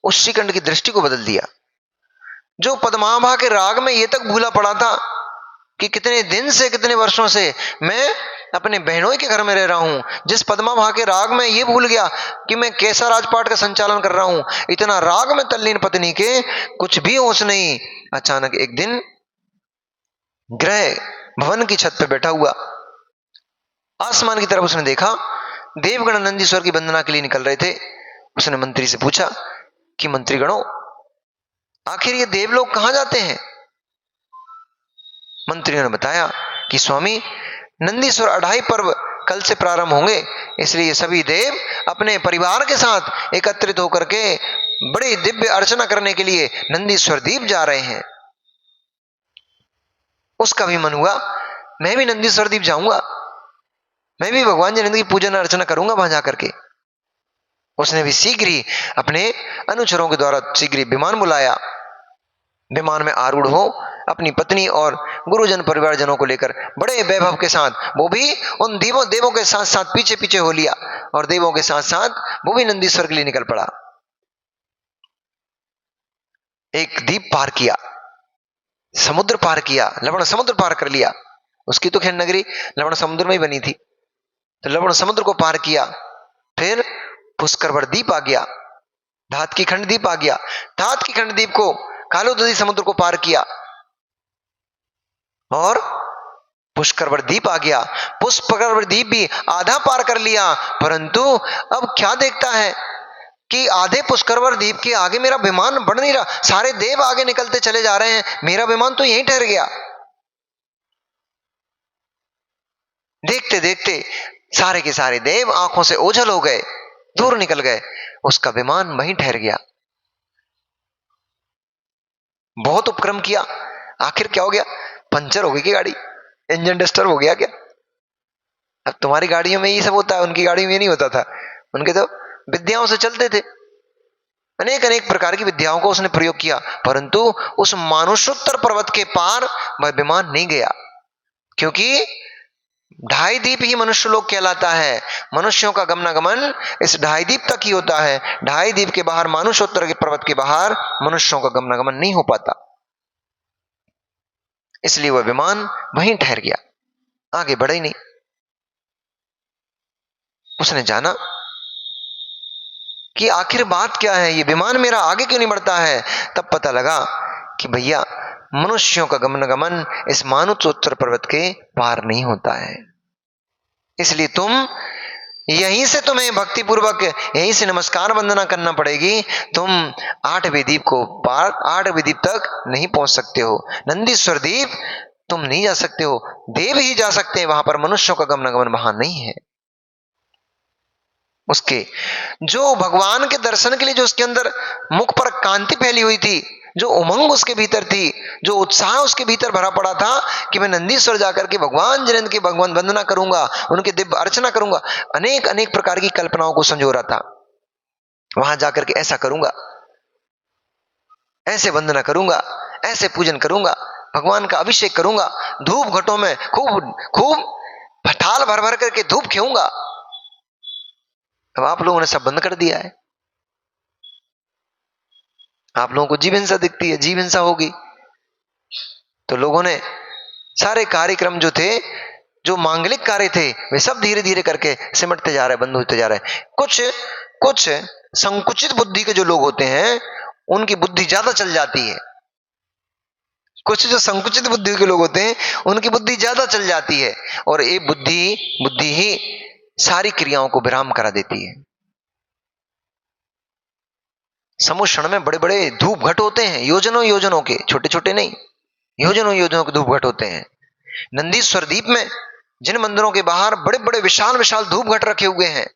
उस श्रीकंठ की दृष्टि को बदल दिया। जो पद्माभा के राग में ये तक भूला पड़ा था कि कितने दिन से, कितने वर्षों से मैं अपने बहनों के घर में रह रहा हूं, जिस पद्माभा के राग में ये भूल गया कि मैं कैसा राजपाट का संचालन कर रहा हूं, इतना राग में तल्लीन पत्नी के कुछ भी होश नहीं। अचानक एक दिन ग्रह भवन की छत पर बैठा हुआ आसमान की तरफ उसने देखा, देवगण नंदीश्वर की वंदना के लिए निकल रहे थे। उसने मंत्री से पूछा कि मंत्रीगणों, आखिर ये देवलोग कहां जाते हैं। मंत्रियों ने बताया कि स्वामी, नंदीश्वर अढ़ाई पर्व कल से प्रारंभ होंगे, इसलिए सभी देव अपने परिवार के साथ एकत्रित होकर के बड़ी दिव्य अर्चना करने के लिए नंदीश्वर द्वीप जा रहे हैं। उसका भी मन हुआ, मैं भी नंदीश्वर द्वीप जाऊंगा, मैं भी भगवान जयनंद की पूजन अर्चना करूंगा वहां जाकर के। उसने भी शीघ्र ही अपने अनुचरों के द्वारा शीघ्र ही विमान बुलाया। विमान में आरूढ़ हो अपनी पत्नी और गुरुजन परिवारजनों को लेकर बड़े वैभव के साथ वो भी उन देवों के साथ साथ पीछे पीछे हो लिया, और देवों के साथ साथ वो भी नंदीश्वर के लिए निकल पड़ा। एक द्वीप पार किया, समुद्र पार किया, लवण समुद्र पार कर लिया। उसकी तो खैर नगरी लवण समुद्र में ही बनी थी, तो लवण समुद्र को पार किया। फिर पुष्करवर द्वीप आ गया, धात की खंड द्वीप आ गया। धात की खंड द्वीप को कालोदधी समुद्र को पार किया और पुष्करवर द्वीप आ गया। पुष्करवर द्वीप भी आधा पार कर लिया, परंतु अब क्या देखता है कि आधे पुष्करवर द्वीप के आगे मेरा विमान बढ़ नहीं रहा, सारे देव आगे निकलते चले जा रहे हैं, मेरा विमान तो यहीं ठहर गया। देखते देखते सारे के सारे देव आंखों से ओझल हो गए, दूर निकल गए, उसका विमान वहीं ठहर गया। बहुत उपक्रम किया, आखिर क्या हो गया, पंचर हो गई कि गाड़ी, इंजन डस्टर हो गया क्या। अब तुम्हारी गाड़ियों में ये सब होता है, उनकी गाड़ियों में नहीं होता था। उनके तो विद्याओं से चलते थे, अनेक अनेक प्रकार की विद्याओं को उसने प्रयोग किया, परंतु उस मानुषोत्तर पर्वत के पार वह विमान नहीं गया, क्योंकि ढाई द्वीप ही मनुष्य लोग कहलाता है। मनुष्यों का गमनागमन इस ढाई द्वीप तक ही होता है। ढाई द्वीप के बाहर, मानुषोत्तर के पर्वत के बाहर मनुष्यों का गमनागमन नहीं हो पाता, इसलिए वह विमान वहीं ठहर गया, आगे बढ़ा ही नहीं। उसने जाना कि आखिर बात क्या है, ये विमान मेरा आगे क्यों नहीं बढ़ता है। तब पता लगा कि भैया, मनुष्यों का गमनागमन इस मानुषोत्तर पर्वत के पार नहीं होता है, इसलिए यहीं से तुम्हें भक्ति पूर्वक यहीं से नमस्कार वंदना करना पड़ेगी। तुम 8वें द्वीप को पार, 8वें द्वीप तक नहीं पहुंच सकते हो। नंदीश्वर द्वीप तुम नहीं जा सकते हो, देव ही जा सकते हैं, वहां पर मनुष्यों का गमनागमन वहां नहीं है। उसके जो भगवान के दर्शन के लिए जो उसके अंदर मुख पर कांति फैली हुई थी, जो उमंग उसके भीतर थी, जो उत्साह उसके भीतर भरा पड़ा था कि मैं नंदीश्वर जाकर के भगवान जयनंद की भगवान वंदना करूंगा, उनके दिव्य अर्चना करूंगा, अनेक अनेक प्रकार की कल्पनाओं को संजो रहा था। वहां जाकर के ऐसा करूंगा, ऐसे वंदना करूंगा, ऐसे पूजन करूंगा, भगवान का अभिषेक करूंगा, धूप घटों में खूब खूब थाल भर भर करके धूप खिलाऊंगा। अब आप लोगों ने सब बंद कर दिया है। आप लोगों को जीव हिंसा दिखती है, जीव हिंसा होगी तो लोगों ने सारे कार्यक्रम जो थे, जो मांगलिक कार्य थे, वे सब धीरे धीरे करके सिमटते जा रहे हैं, बंद होते जा रहे हैं। कुछ कुछ संकुचित बुद्धि के जो लोग होते हैं उनकी बुद्धि ज्यादा चल जाती है। कुछ जो संकुचित बुद्धि के लोग होते हैं उनकी बुद्धि ज्यादा चल जाती है और ये बुद्धि ही सारी क्रियाओं को विराम करा देती है। समुक्षण में बड़े बड़े धूप घट होते हैं, योजनों योजनों के, छोटे छोटे नहीं, योजनों योजनों के धूप घट होते हैं। नंदीश्वर द्वीप में जिन मंदिरों के बाहर बड़े बड़े विशाल विशाल धूप घट रखे हुए हैं,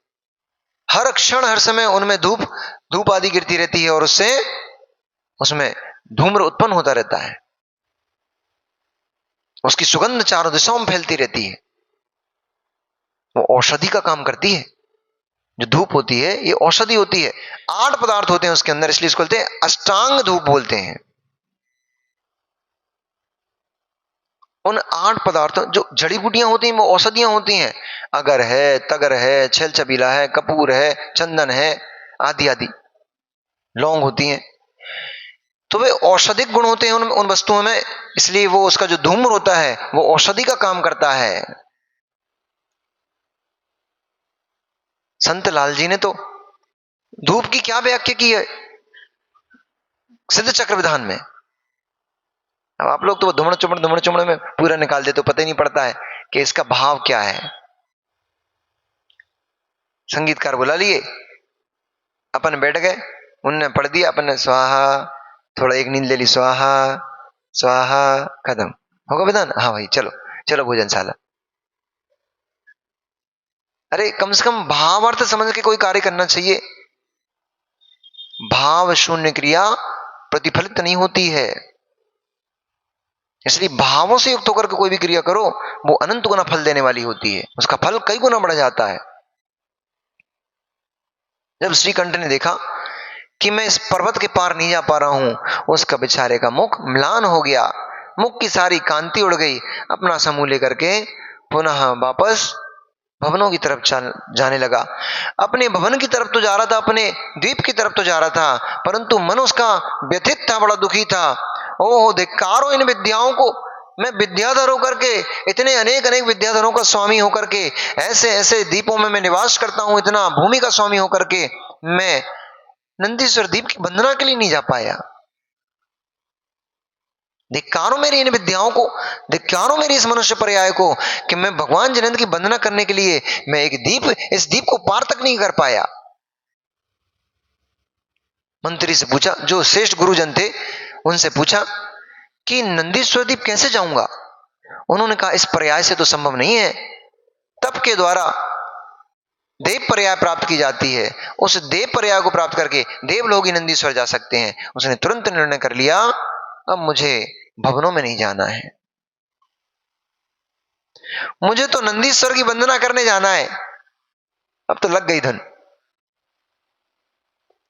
हर क्षण हर समय उनमें धूप आदि गिरती रहती है और उसमें धूम्र उत्पन्न होता रहता है, उसकी सुगंध चारों दिशाओं में फैलती रहती है। वो औषधि का काम करती है। जो धूप होती है ये औषधि होती है। 8 पदार्थ होते हैं उसके अंदर, इसलिए इसको बोलते हैं अष्टांग धूप बोलते हैं। उन 8 पदार्थों जो जड़ी बूटियां होती हैं वो औषधियां होती हैं। अगर है, तगर है, छेल छबीला है, कपूर है, चंदन है, आदि आदि, लौंग होती हैं। तो वे औषधिक गुण होते हैं उन वस्तुओं में, इसलिए वो उसका जो धूम्र होता है वो औषधि का काम करता है। संत लाल जी ने तो धूप की क्या व्याख्या की है सिद्ध चक्र विधान में। अब आप लोग तो धुमड़ चुमड़ में पूरा निकाल देते, तो पता ही नहीं पड़ता है कि इसका भाव क्या है। संगीतकार बुला लिए, अपन बैठ गए, उनने पढ़ दिया, अपन ने स्वाहा, थोड़ा एक नींद ले ली, स्वाहा स्वाहा, खत्म होगा विधान। हाँ भाई चलो चलो भोजनशाला। अरे कम से कम भावार्थ समझ के कोई कार्य करना चाहिए। भाव शून्य क्रिया प्रतिफलित नहीं होती है, इसलिए भावों से युक्त होकर के कोई भी क्रिया करो वो अनंत गुना फल देने वाली होती है, उसका फल कई गुना बढ़ जाता है। जब श्रीकंठ ने देखा कि मैं इस पर्वत के पार नहीं जा पा रहा हूं, उसका बेचारे का मुख म्लान हो गया, मुख की सारी कांति उड़ गई। अपना समूह लेकर के पुनः वापस भवनों की तरफ जाने लगा। अपने भवन की तरफ तो जा रहा था, अपने द्वीप की तरफ तो जा रहा था, परंतु मन उसका व्यथित था, बड़ा दुखी था। ओह धिक्कारो इन विद्याओं को, मैं विद्याधर होकर के, इतने अनेक अनेक विद्याधरों का स्वामी होकर के, ऐसे ऐसे द्वीपों में मैं निवास करता हूं, इतना भूमि का स्वामी होकर के मैं नंदीश्वर द्वीप की वंदना के लिए नहीं जा पाया। धिक्कारो मेरी इन विद्याओं को, धिक्कारो मेरी इस मनुष्य पर्याय को कि मैं भगवान जिनेंद्र की वंदना करने के लिए मैं एक द्वीप, इस द्वीप को पार तक नहीं कर पाया। मंत्री से पूछा, जो श्रेष्ठ गुरुजन थे उनसे पूछा कि नंदीश्वर द्वीप कैसे जाऊंगा। उन्होंने कहा इस पर्याय से तो संभव नहीं है, तप के द्वारा देव पर्याय प्राप्त की जाती है, उस देव पर्याय को प्राप्त करके देवलोक ही नंदीश्वर जा सकते हैं। उसने तुरंत निर्णय कर लिया, अब मुझे भवनों में नहीं जाना है, मुझे तो नंदीश्वर की वंदना करने जाना है। अब तो लग गई धन।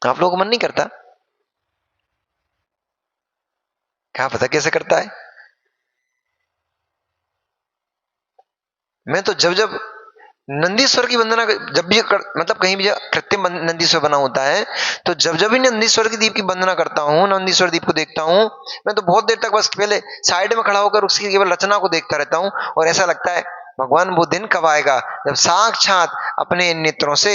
आप लोगों को मन नहीं करता? क्या पता कैसे करता है। मैं तो जब जब नंदीश्वर की वंदना, जब भी मतलब कहीं भी कृत्रिम नंदीश्वर बना होता है, तो जब जब भी नंदीश्वर की दीप की वंदना करता हूं, नंदीश्वर दीप को देखता हूं, मैं तो बहुत देर तक बस पहले साइड में खड़ा होकर उसकी केवल रचना को देखता रहता हूं और ऐसा लगता है भगवान वो दिन कब आएगा जब साक्षात अपने नेत्रों से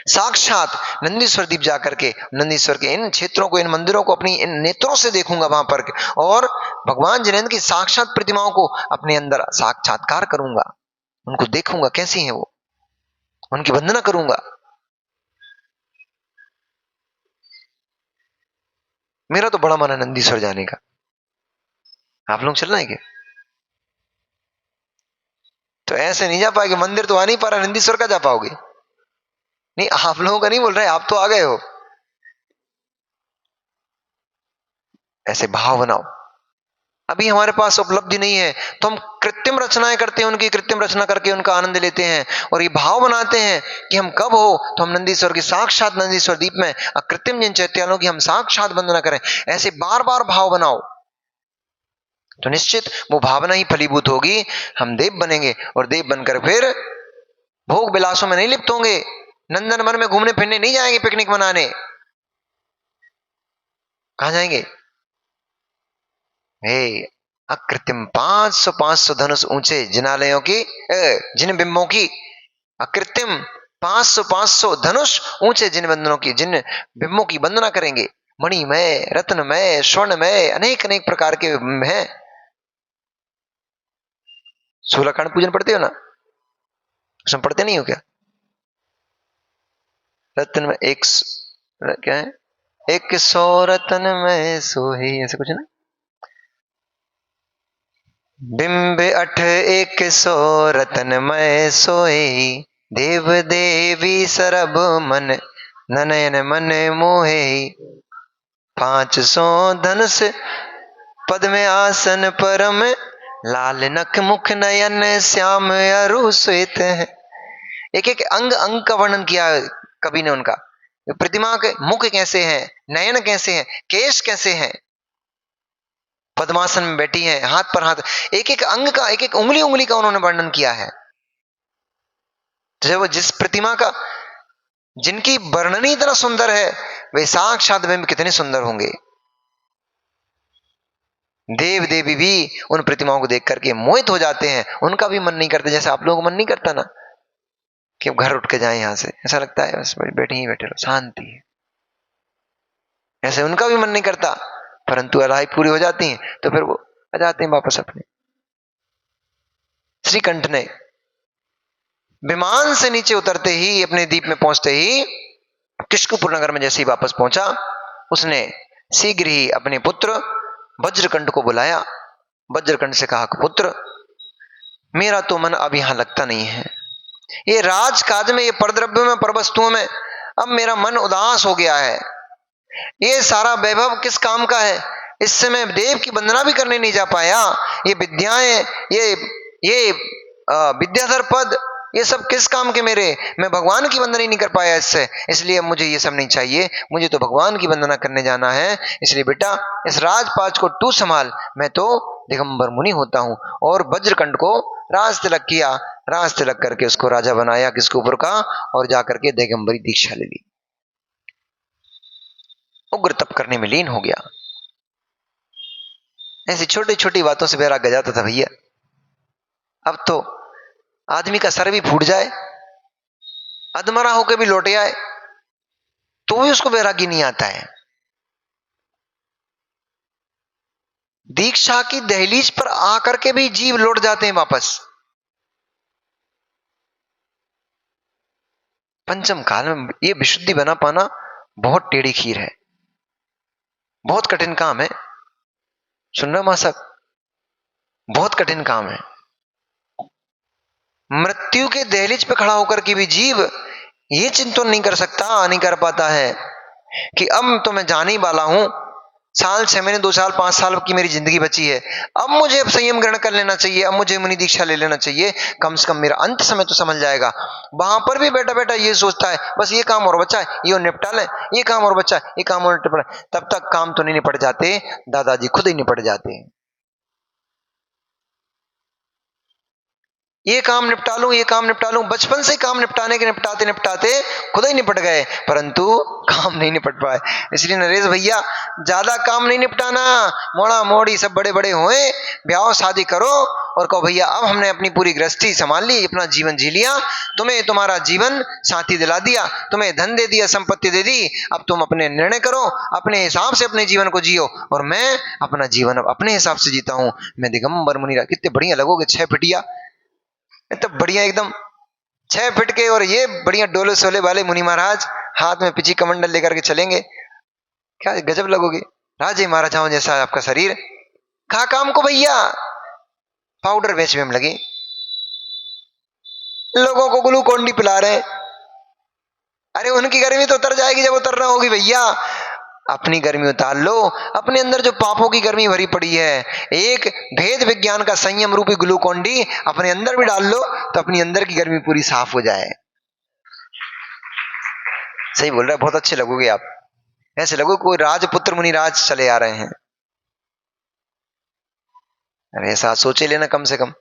साक्षात नंदीश्वर द्वीप जाकर के नंदीश्वर के इन क्षेत्रों को, इन मंदिरों को अपनी इन नेत्रों से देखूंगा वहां पर, और भगवान जिनेंद्र की साक्षात प्रतिमाओं को अपने अंदर साक्षात्कार करूंगा, उनको देखूंगा कैसी हैं वो, उनकी वंदना करूंगा। मेरा तो बड़ा मन है नंदीश्वर जाने का। आप लोग चलना है क्या? तो ऐसे नहीं जा पाएंगे, मंदिर तो आ नहीं पा रहा, नंदीश्वर का जा पाओगे? नहीं, आप लोगों का नहीं बोल रहे, आप तो आ गए हो। ऐसे भाव बनाओ। अभी हमारे पास उपलब्धि नहीं है तो हम कृत्रिम रचनाएं करते हैं, उनकी कृत्रिम रचना करके उनका आनंद लेते हैं और ये भाव बनाते हैं कि हम कब हो तो हम नंदीश्वर की साक्षात नंदीश्वर द्वीप में अकृत्रिम जिन चैत्यालों की हम साक्षात वंदना करें। ऐसे बार बार भाव बनाओ। तो निश्चित वो भावना ही फलीभूत होगी, हम देव बनेंगे और देव बनकर फिर भोग विलासों में नहीं लिप्त होंगे, नंदन वन में घूमने फिरने नहीं जाएंगे, पिकनिक मनाने। कहां जाएंगे? हे अकृत्रिम 500 धनुष ऊंचे जिनालयों की, जिन बिंबों की, अकृत्रिम 500 धनुष ऊंचे जिन बंधनों की, जिन बिंबों की वंदना करेंगे, मणिमय, रत्नमय, स्वर्णमय, अनेक अनेक प्रकार के बिंब हैं। सूर्यकांड पूजन पढ़ते हो ना, उसमें पढ़ते नहीं हो क्या? रत्न में क्या है, 100 रतन में सोही, ऐसे कुछ ना, बिंब 100 रतन में सोही, देव देवी सरब मन ननयन मन मोहे, 500 धनुष पद में आसन परम, लाल नख मुख नयन श्याम अरु श्वेत है। एक एक अंग अंग का वर्णन किया कवि ने उनका, प्रतिमा के मुख कैसे हैं, नयन कैसे हैं, केश कैसे हैं, पद्मासन में बैठी हैं, हाथ पर हाथ, एक एक अंग का, एक एक उंगली उंगली का उन्होंने वर्णन किया है। जब जिस प्रतिमा का, जिनकी वर्णनी इतना सुंदर है, वे साक्षात में कितने सुंदर होंगे। देव देवी भी उन प्रतिमाओं को देख करके मोहित हो जाते हैं, उनका भी मन नहीं करता, जैसे आप लोगों को मन नहीं करता ना कि अब घर उठ के जाए यहां से, ऐसा लगता है बस बैठे ही बैठे रहो, शांति है, ऐसे उनका भी मन नहीं करता, परंतु अलाई पूरी हो जाती है तो फिर वो आ जाते हैं वापस अपने। श्रीकंठ ने विमान से नीचे उतरते ही, अपने द्वीप में पहुंचते ही, किशकुपुर नगर में जैसे ही वापस पहुंचा, उसने शीघ्र ही अपने पुत्र वज्रकंठ को बुलाया। वज्रकंठ से कहा, पुत्र मेरा तो मन अब यहां लगता नहीं है, ये राजकाज में, ये परद्रव्यों में, परवस्तुओं में अब मेरा मन उदास हो गया है। ये सारा वैभव किस काम का है, इससे मैं देव की वंदना भी करने नहीं जा पाया, ये विद्याएं, ये विद्याधर पद, ये सब किस काम के मेरे, मैं भगवान की वंदना ही नहीं कर पाया इससे, इसलिए अब मुझे ये सब नहीं चाहिए, मुझे तो भगवान की वंदना करने जाना है। इसलिए बेटा इस राजपाज को तू संभाल, मैं तो दिगंबर मुनि होता हूं। और वज्रकंठ को राज तिलक किया, राज तिलक करके उसको राजा बनाया किसके ऊपर का, और जाकर के दिगंबरी दीक्षा ले ली, उग्र तप करने में लीन हो गया। ऐसी छोटी छोटी बातों से वैराग्य जाता था भैया। अब तो आदमी का सर भी फूट जाए, अधमरा होकर भी लौट आए, तो भी उसको वैराग्य नहीं आता है। दीक्षा की दहलीज पर आकर के भी जीव लौट जाते हैं वापस। पंचम काल में ये विशुद्धि बना पाना बहुत टेढ़ी खीर है, बहुत कठिन काम है। सुन रहे मां साहब, बहुत कठिन काम है। मृत्यु के दहलीज पे खड़ा होकर के भी जीव ये चिंतन नहीं कर सकता, नहीं कर पाता है कि अब तो मैं जाने ही वाला हूं, साल 6 महीने 2 साल 5 साल की मेरी जिंदगी बची है, अब मुझे अब संयम ग्रहण कर लेना चाहिए, अब मुझे मुनि दीक्षा ले लेना चाहिए, कम से कम मेरा अंत समय तो समझ जाएगा। वहां पर भी बेटा बेटा ये सोचता है बस ये काम और बचा है, ये निपटा ले, ये काम और बचा है, ये काम और निपटा, तब तक काम तो नहीं निपट जाते, दादाजी खुद ही निपट जाते हैं। ये काम निपटा लूं, ये काम निपटा लूं, बचपन से काम निपटाने के निपटाते निपटाते खुद ही निपट गए, परंतु काम नहीं निपट पाए। इसलिए नरेश भैया ज्यादा काम नहीं निपटाना, मोड़ा मोड़ी सब बड़े बड़े हुए, ब्याह शादी करो और कहो भैया अब हमने अपनी पूरी गृहस्थी संभाल ली, अपना जीवन जी लिया, तुम्हें तुम्हारा जीवन साथी दिला दिया, तुम्हें धन दे दिया, संपत्ति दे दी, अब तुम अपने निर्णय करो, अपने हिसाब से अपने जीवन को जियो, और मैं अपना जीवन अब अपने हिसाब से जीता हूं। मैं दिगंबर मुनि। कितने बढ़िया लगोगे 6 फिटिया, तो बढ़िया एकदम 6 फीट के, और ये बढ़िया डोले सोले वाले मुनि महाराज हाथ में पिची कमंडल लेकर के चलेंगे, क्या गजब लगोगे, राजे महाराजाओं जैसा आपका शरीर। कहा काम को भैया, पाउडर बेचने में लगे, लोगों को ग्लूकोन डी पिला रहे। अरे उनकी गर्मी तो उतर जाएगी जब उतरना होगी भैया, अपनी गर्मी उतार लो, अपने अंदर जो पापों की गर्मी भरी पड़ी है, एक भेद विज्ञान का संयम रूपी ग्लूकोन डी अपने अंदर भी डाल लो, तो अपनी अंदर की गर्मी पूरी साफ हो जाए। सही बोल रहा है, बहुत अच्छे लगोगे आप, ऐसे लगो कोई राजपुत्र मुनि राज चले आ रहे हैं। अरे ऐसा सोचे लेना कम से कम।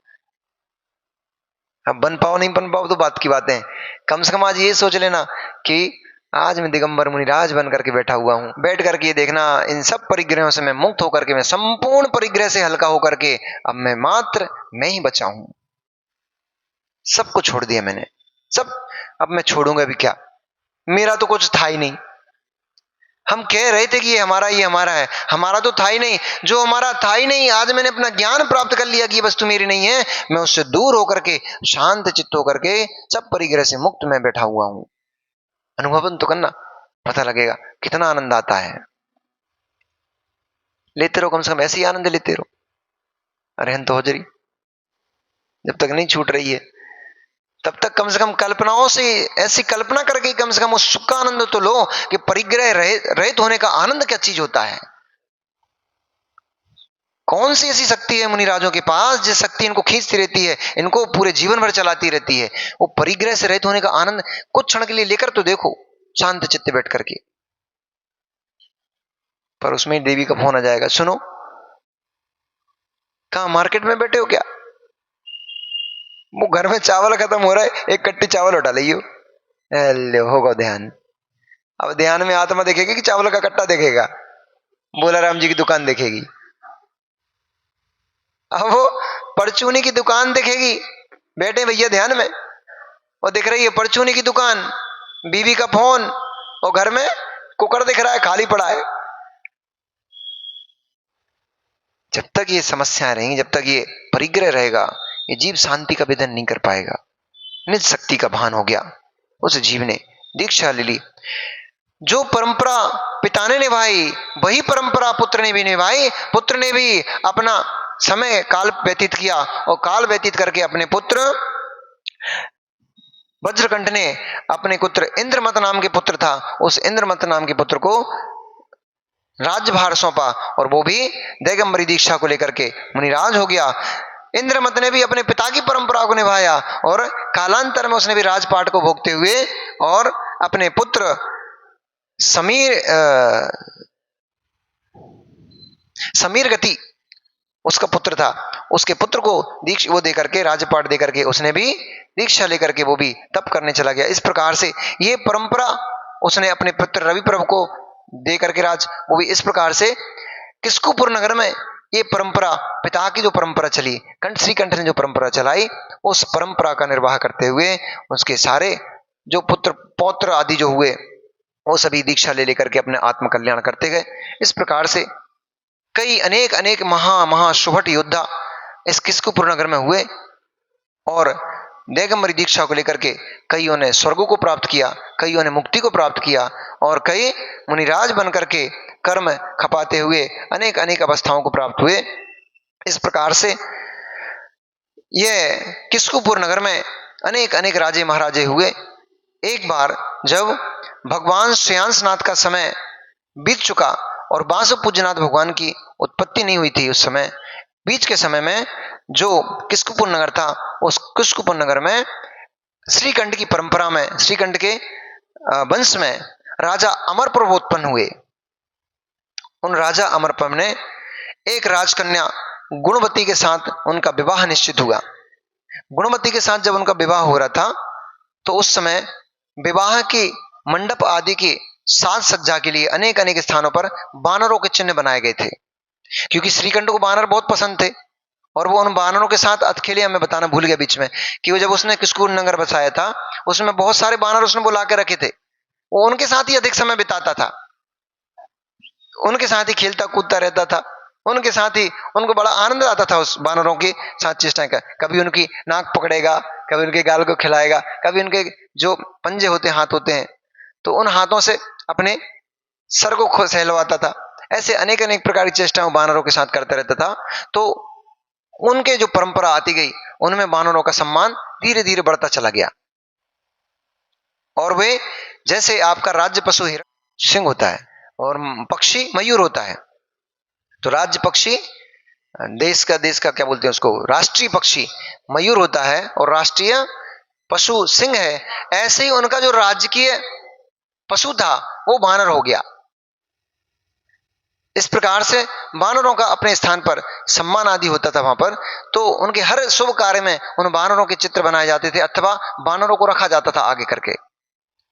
अब बन पाओ नहीं बन पाओ तो बात की बात है, कम से कम आज ये सोच लेना कि आज मैं दिगंबर मुनिराज बन करके बैठा हुआ हूं, बैठ करके ये देखना इन सब परिग्रहों से मैं मुक्त होकर के, मैं संपूर्ण परिग्रह से हल्का होकर के अब मैं मात्र मैं ही बचा हूं, सबको छोड़ दिया मैंने, सब अब मैं छोड़ूंगा भी क्या, मेरा तो कुछ था ही नहीं। हम कह रहे थे कि ये हमारा है, हमारा तो था ही नहीं, जो हमारा था ही नहीं आज मैंने अपना ज्ञान प्राप्त कर लिया कि ये वस्तु मेरी नहीं है, मैं उससे दूर होकर के शांत चित्त होकर के सब परिग्रह से मुक्त मैं बैठा हुआ हूं। अनुभवन तो करना, पता लगेगा कितना आनंद आता है। लेते रहो, कम से कम ऐसे ही आनंद लेते रहो। अरहंत हो जरी जब तक नहीं छूट रही है तब तक कम से कम कल्पनाओं से ऐसी कल्पना करके कम से कम उस सुख का आनंद तो लो कि परिग्रह रहित होने का आनंद क्या चीज होता है। कौन सी ऐसी शक्ति है मुनिराजों के पास जिस शक्ति इनको खींचती रहती है, इनको पूरे जीवन भर चलाती रहती है। वो परिग्रह से रहित होने का आनंद कुछ क्षण के लिए लेकर तो देखो, शांत चित्त बैठ करके। पर उसमें देवी का फोन आ जाएगा, सुनो कहा मार्केट में बैठे हो क्या, वो घर में चावल खत्म हो रहा है, एक कट्टी चावल उठा लियो। होगा ध्यान, अब ध्यान में आत्मा देखेगी कि चावल का कट्टा देखेगा, बोला राम जी की दुकान देखेगी, अब वो परचूनी की दुकान देखेगी, बैठे भैया ध्यान में, वो दिख रही है परचूनी की दुकान, बीवी का फोन, और घर में कुकर दिख रहा है खाली पड़ा है। जब तक ये समस्याएं रहेंगी, जब तक ये परिग्रह रहेगा, ये जीव शांति का वेदन नहीं कर पाएगा। निज शक्ति का भान हो गया उस जीव ने, दीक्षा ले ली। जो परंपरा पिता ने निभाई वही परंपरा पुत्र ने भी निभाई। पुत्र ने भी अपना समय काल व्यतीत किया, और काल व्यतीत करके अपने पुत्र वज्रकंठ ने अपने पुत्र इंद्रमत नाम के पुत्र था, उस इंद्रमत नाम के पुत्र को राज्यभार सौंपा, और वो भी दिगंबरी दीक्षा को लेकर के मुनिराज हो गया। इंद्रमत ने भी अपने पिता की परंपरा को निभाया, और कालांतर में उसने भी राजपाट को भोगते हुए और अपने पुत्र समीर गति उसका पुत्र था, उसके पुत्र को दीक्षा वो देकर के, राजपाट देकर के उसने भी दीक्षा लेकर के वो भी तप करने चला गया। इस प्रकार से ये परंपरा उसने अपने पुत्र रवि प्रभु को दे करके राज, वो भी इस प्रकार से किस्कुपुर नगर में ये परंपरा, पिता की जो परंपरा चली, श्रीकंठ ने जो परंपरा चलाई, उस परंपरा का निर्वाह करते हुए उसके सारे जो पुत्र पौत्र आदि जो हुए वो सभी दीक्षा ले लेकर के अपने आत्म कल्याण करते गए। इस प्रकार से कई अनेक अनेक महाशुभट योद्धा इस किस्कुपुर नगर में हुए, और दिगंबरी दीक्षा को लेकर के कईयों ने स्वर्ग को प्राप्त किया, कईयों ने मुक्ति को प्राप्त किया, और कई मुनिराज बन करके कर्म खपाते हुए अनेक अनेक अवस्थाओं को प्राप्त हुए। इस प्रकार से यह किस्कुपुर नगर में अनेक अनेक राजे महाराजे हुए। एक बार जब भगवान श्रेयांसनाथ का समय बीत चुका और बांसु पूज्यनाथ भगवान की उत्पत्ति नहीं हुई थी, उस समय बीच के समय में जो किस्कुपुर नगर था, उस किस्कुपुर नगर में श्रीकंठ की परंपरा में, श्रीकंठ के वंश में राजा अमरप्रभ उत्पन्न हुए। उन राजा अमरप्रभ ने एक राजकन्या गुणवती के साथ उनका विवाह निश्चित हुआ। गुणवती के साथ जब उनका विवाह हो रहा था तो उस समय विवाह की मंडप आदि की साज सज्जा के लिए अनेक अनेक स्थानों पर बानरों के चिन्ह बनाए गए थे, क्योंकि श्रीकंठ को बानर बहुत पसंद थे। और वो उन बानरों के साथ अतखेलिया में बताना भूल गया बीच में कि वो जब उसने किस्कुपुर नगर बसाया था उसमें बहुत सारे बानर उसने बुला के रखे थे, वो उनके साथ ही अधिक समय बिताता था, उनके साथ ही खेलता कूदता रहता था, उनके साथ ही उनको बड़ा आनंद आता था उस बानरों के साथ चेष्टा का। कभी उनकी नाक पकड़ेगा, कभी उनके गाल को खिलाएगा, कभी उनके जो पंजे होते हैं, हाथ होते हैं, तो उन हाथों से अपने सर को सहलवाता था। ऐसे अनेक अनेक प्रकार की चेष्टाएं बानरों के साथ करता रहता था। तो उनके जो परंपरा आती गई उनमें बानरों का सम्मान धीरे धीरे बढ़ता चला गया, और वे जैसे आपका राज्य पशु हिरण सिंह होता है और पक्षी मयूर होता है, तो राज्य पक्षी देश का क्या बोलते हैं उसको, राष्ट्रीय पक्षी मयूर होता है और राष्ट्रीय पशु सिंह है। ऐसे ही उनका जो राजकीय पशु था वो बानर हो गया। इस प्रकार से वानरों का अपने स्थान पर सम्मान आदि होता था वहां पर, तो उनके हर शुभ कार्य में उन वानरों के चित्र बनाए जाते थे अथवा वानरों को रखा जाता था आगे करके।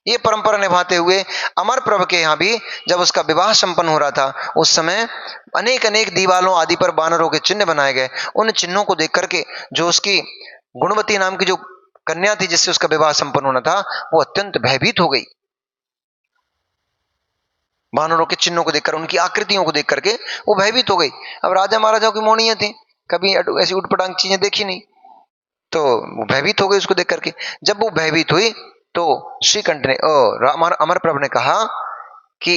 ये परंपरा निभाते हुए अमर प्रभु के यहाँ भी जब उसका विवाह संपन्न हो रहा था, उस समय अनेक अनेक दीवालों आदि पर वानरों के चिन्ह बनाए गए। उन चिन्हों को देख करके जो उसकी गुणवती नाम की जो कन्या थी जिससे उसका विवाह संपन्न होना था, वो अत्यंत भयभीत हो गई। वानरों के चिन्हों को देखकर, उनकी आकृतियों को देख करके वो भयभीत हो गई। अब राजा महाराजाओं की मोहनियां थी, कभी ऐसी उटपटांग चीजें देखी नहीं, तो वो भयभीत हो गई उसको देख करके। जब वो भयभीत हुई तो श्रीकंठ ने अमर प्रभु ने कहा कि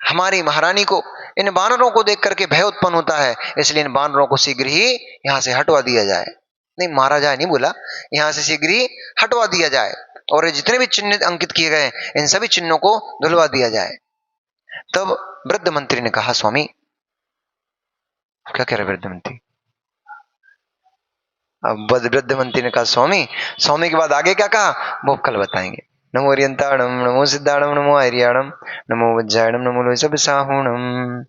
हमारी महारानी को इन वानरों को देख करके भय उत्पन्न होता है, इसलिए इन वानरों को शीघ्र ही यहां से हटवा दिया जाए। नहीं, मारा जाए नहीं बोला, यहां से शीघ्र ही हटवा दिया जाए और जितने भी चिन्ह अंकित किए गए इन सभी चिन्हों को धुलवा दिया जाए। तब वृद्ध मंत्री ने कहा, स्वामी क्या कह रहे वृद्ध मंत्री? अब वृद्ध मंत्री ने कहा, स्वामी। स्वामी के बाद आगे क्या कहा वो कल बताएंगे। नमो अरियंताणम, नमो सिद्धाणम, नमो आर्याणम, नमो वज्रायणम, नमो लोहित साहूणम।